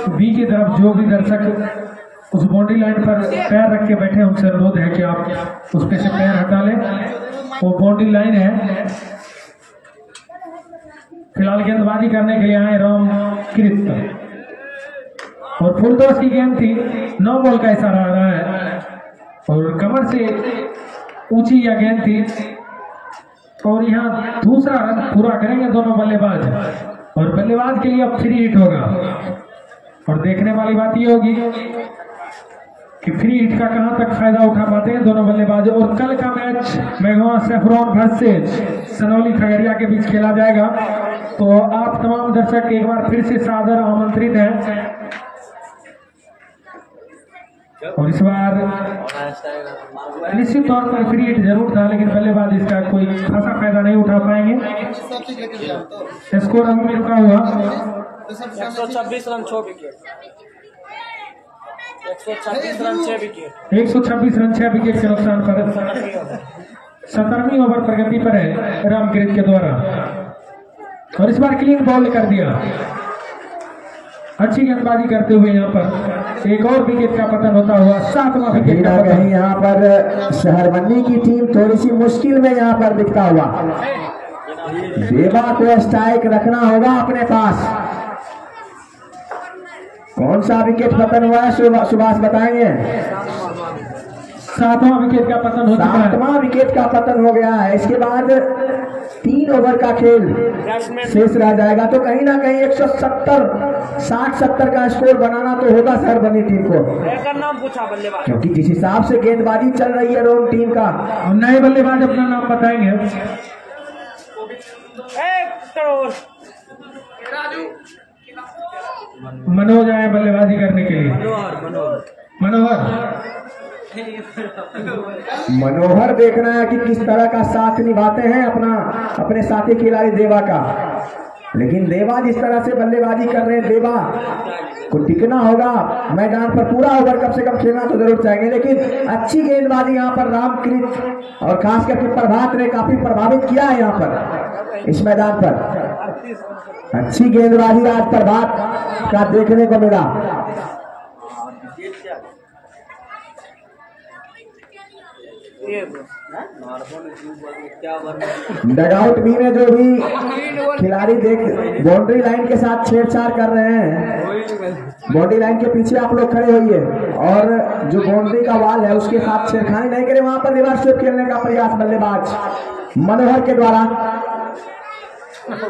बी की तरफ जो भी दर्शक उस बाउंड्री लाइन पर पैर रख के बैठे हैं, उनसे अनुरोध है कि आप उस पे से पैर हटा लें। वो बाउंड्री लाइन है। फिलहाल गेंदबाजी करने के लिए आए राम कृत, और फुलटॉस की गेंद थी, 9 बॉल का इशारा आ रहा है, और कमर से ऊंची यह गेंद थी, और यहाँ दूसरा रन पूरा करेंगे दोनों बल्लेबाज, और बल्लेबाज के लिए अब 3 हिट होगा। और देखने वाली बात ये होगी कि 3 हिट का कहां तक फायदा उठा पाते हैं दोनों बल्लेबाज। और कल का मैच मेघोना सेफ्रॉन वर्सेज सनौली खगड़िया के बीच खेला जाएगा, तो आप तमाम दर्शक एक बार फिर से सादर आमंत्रित हैं। और इस बार निश्चित तौर पर 3 हिट जरूर था, लेकिन बल्लेबाज इसका कोई खासा फायदा नहीं उठा पाएंगे। स्कोर अंक में रुका हुआ 126 run 6 wicket, 126 run 6 wicket, 126 run 6 wicket के नुकसान पर 17वीं ओवर प्रगति पर है रामकृत के द्वारा। और इस बार क्लीन बॉल कर दिया, अच्छी गेंदबाजी करते हुए यहाँ पर एक और विकेट का पतन होता हुआ 7वां विकेट का कहीं यहाँ पर शहरबंदी की टीम थोड़ी सी मुश्किल में यहाँ पर दिखता हुआ। देवा को स्ट्राइक रखना होगा अपने पास। कौन सा विकेट पतन हुआ है सुभाष बताएंगे? 7वां विकेट का पतन हो चुका है। 7वां विकेट का पतन हो गया है। इसके बाद 3 ओवर का खेल शेष रह जाएगा। तो कहीं ना कहीं 170 का स्कोर बनाना तो होगा शहर बनी टीम को, नाम पूछा बल्लेबाज, क्योंकि जिस हिसाब से गेंदबाजी चल रही है रोम टीम का। और नए बल्लेबाज अपना नाम बताएंगे। 1 करोड़ मनोज आए बल्लेबाजी करने के लिए। मनोहर देखना है कि किस तरह का साथ निभाते हैं अपने साथी खिलाड़ी देवा का। लेकिन देवा जिस तरह से बल्लेबाजी कर रहे हैं, देवा को टिकना होगा मैदान पर, पूरा ओवर कम से कम खेलना तो जरूर चाहेंगे। लेकिन अच्छी गेंदबाजी यहाँ पर रामकृत और खास करके प्रभात ने काफी प्रभावित किया है यहाँ पर इस मैदान पर। अच्छी गेंदबाजी आज प्रभात का देखने को मिला। डगआउट बी में जो भी खिलाड़ी बाउंड्री लाइन के साथ छेड़छाड़ कर रहे हैं, बाउंड्री लाइन के पीछे आप लोग खड़े होइए और जो बाउंड्री का वाल है उसके साथ छेड़खानी नहीं करें। वहां पर रिवर्स स्वीप खेलने का प्रयास बल्लेबाज मनोहर के द्वारा,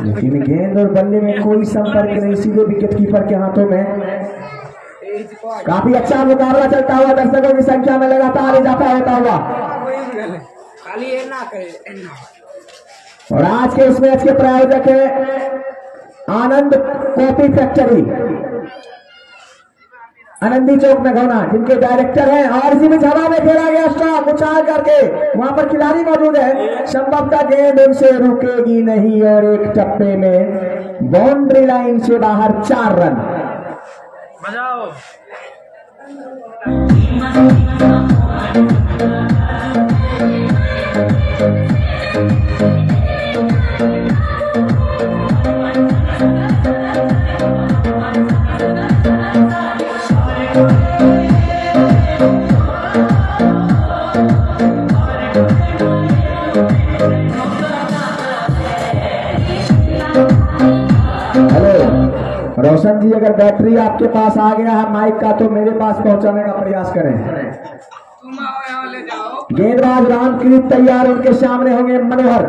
लेकिन गेंद और बल्ले में कोई संपर्क नहीं, सीधे विकेट कीपर के हाथों में। काफी अच्छा मुकाबला चलता हुआ, दर्शकों की संख्या में लगातार इजाफा होता हुआ। और आज के इस मैच के प्रायोजक है आनंद कॉफी फैक्ट्री, आनंदी चौक नगौना, जिनके डायरेक्टर हैं। और इसी बीच हवा में खेला गया स्टॉप उछाल करके, वहां पर खिलाड़ी मौजूद है। संभवतः गेंद उनसे रुकेगी नहीं और एक टप्पे में बाउंड्री लाइन से बाहर 4 रन। बजाओ। रोशन जी, अगर बैटरी आपके पास आ गया है माइक का तो मेरे पास पहुंचाने का प्रयास करें। गेंदबाज रामकृत तैयार, उनके सामने होंगे मनोहर।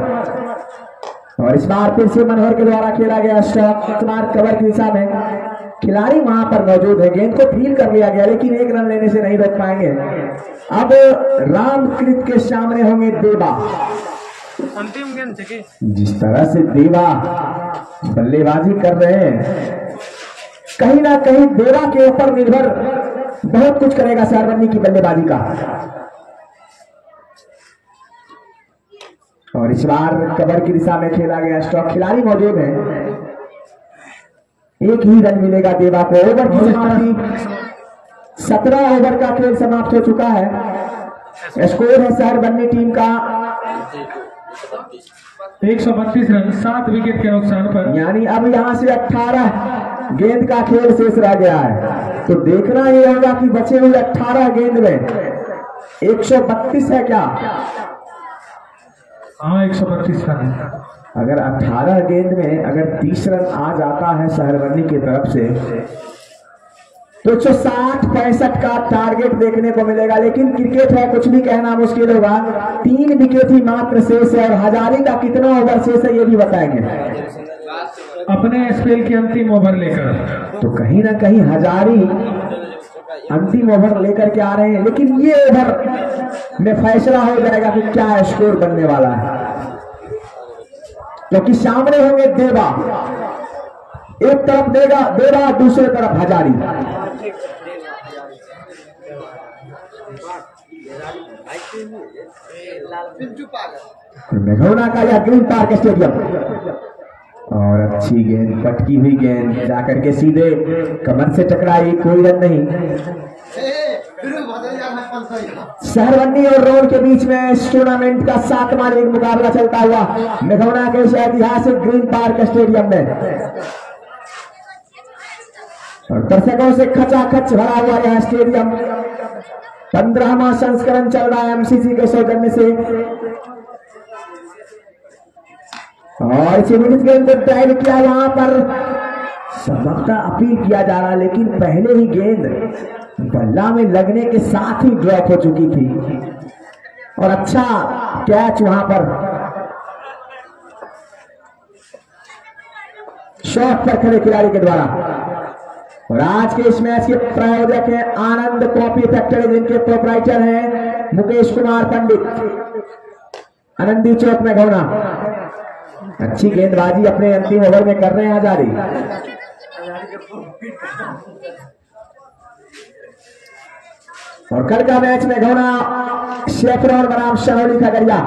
और इस बार फिर से मनोहर के द्वारा खेला गया शॉट कवर की दिशा में, खिलाड़ी वहां पर मौजूद है। गेंद को फील कर लिया गया लेकिन 1 रन लेने से नहीं रोक पाएंगे। अब रामकृत के सामने होंगे देवा। अंतिम गेंद थे कि जिस तरह से देवा बल्लेबाजी कर रहे हैं, कहीं ना कहीं देवा के ऊपर निर्भर बहुत कुछ करेगा शहरबंदी की बल्लेबाजी का। और इस बार कवर की दिशा में खेला गया स्टॉक, खिलाड़ी मौजूद है। 1 ही रन मिलेगा देवा को। ओवर की समाप्ति, 17 ओवर का खेल समाप्त हो चुका है। स्कोर है शहरबंदी टीम का 132 रन, 7 विकेट के नुकसान पर। यानी अब यहां से 18 गेंद का खेल शेष रह गया है। तो देखना यह होगा कि बचे हुए 18 गेंद में 132 है क्या? हाँ, 132 रन। अगर 18 गेंद में अगर 30 रन आ जाता है शहरबंदी की तरफ से तो 160-65 का टारगेट देखने को मिलेगा। लेकिन क्रिकेट है, कुछ भी कहना मुश्किल होगा। 3 विकेट ही मात्र शेष है और हजारी का कितना ओवर शेष है ये भी बताएंगे अपने स्पेल की अंतिम ओवर लेकर। तो कहीं ना कहीं हजारी अंतिम ओवर लेकर के आ रहे हैं, लेकिन ये ओवर में फैसला हो जाएगा कि क्या स्कोर बनने वाला है, क्योंकि सामने होंगे देवा। एक तरफ देवा, दूसरे तरफ हजारी। मेघौना का यह ग्रीन पार्क स्टेडियम, और अच्छी गेंद, पटकी हुई गेंद जाकर के सीधे कमर से टकराई, कोई रन नहीं। शहरबंदी और रोड के बीच में इस टूर्नामेंट का 7वां लीग मुकाबला चलता हुआ मेघौना के ऐतिहासिक ग्रीन पार्क स्टेडियम में, और दर्शकों से खचाखच भरा हुआ यह स्टेडियम। 15वां संस्करण चल रहा है एमसीसी के सौजन्य से। और इसी गेंद को ड्राइव किया, वहां पर संभवतः अपील किया जा रहा है, लेकिन पहले ही गेंद बल्ला में लगने के साथ ही ड्रॉप हो चुकी थी और अच्छा कैच वहां पर शॉट पर खड़े खिलाड़ी के द्वारा। और आज के इस मैच के प्रायोजक हैं आनंद कॉफी फैक्ट्री, जिनके प्रोपराइटर हैं मुकेश कुमार पंडित, आनंदी चौक में घोना। अच्छी गेंदबाजी अपने अंतिम ओवर में कर रहे हैं हजारी। और कल का मैच में घोना शेखर और बनाम शहौली खगड़िया,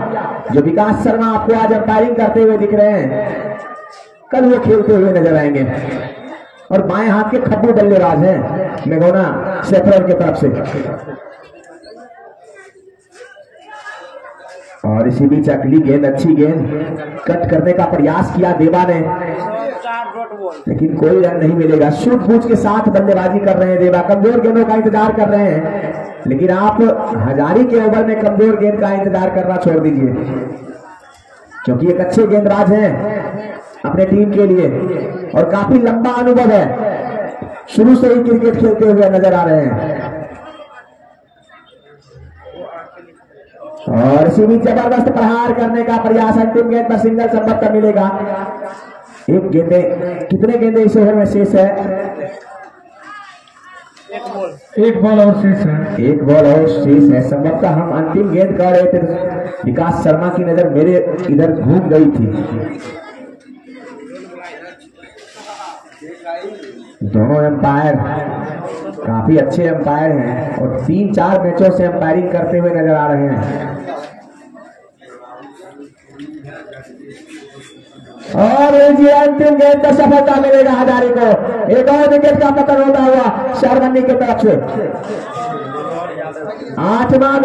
जो विकास शर्मा आपको आज अंपायरिंग करते हुए दिख रहे हैं, कल वो खेलते हुए नजर आएंगे। और बाएं हाथ के खब्बू बल्लेबाज हैं मेघोना शेखर की तरफ से। और इसी बीच अगली गेंद, अच्छी गेंद कट करने का प्रयास किया देवा ने, लेकिन कोई रन नहीं मिलेगा। सूझबूझ के साथ बल्लेबाजी कर रहे हैं देवा, कमजोर गेंदों का इंतजार कर रहे हैं, लेकिन आप हजारी के ओवर में कमजोर गेंद का इंतजार करना छोड़ दीजिए, क्योंकि एक अच्छे गेंदबाज हैं अपने टीम के लिए और काफी लंबा अनुभव है, शुरू से ही क्रिकेट खेलते हुए नजर आ रहे हैं। और इसी बीच जबरदस्त प्रहार करने का प्रयास, अंतिम गेंद पर सिंगल संभवतः मिलेगा। एक गेंदे, कितने गेंदे इस ओवर में शेष है? एक बॉल और शेष है। एक बॉल और शेष है। संभवतः हम अंतिम गेंद कर रहे थे, विकास शर्मा की नजर मेरे इधर घूम गई थी। दोनों एम्पायर काफी अच्छे एम्पायर हैं और 3-4 मैचों से एम्पायरिंग करते हुए नजर आ रहे हैं। और ये अंतिम गेंद पर सफलता मिलेगा हजारी को। एक और विकेट का पतन होता हुआ शर्मनी की तरफ से। 8वां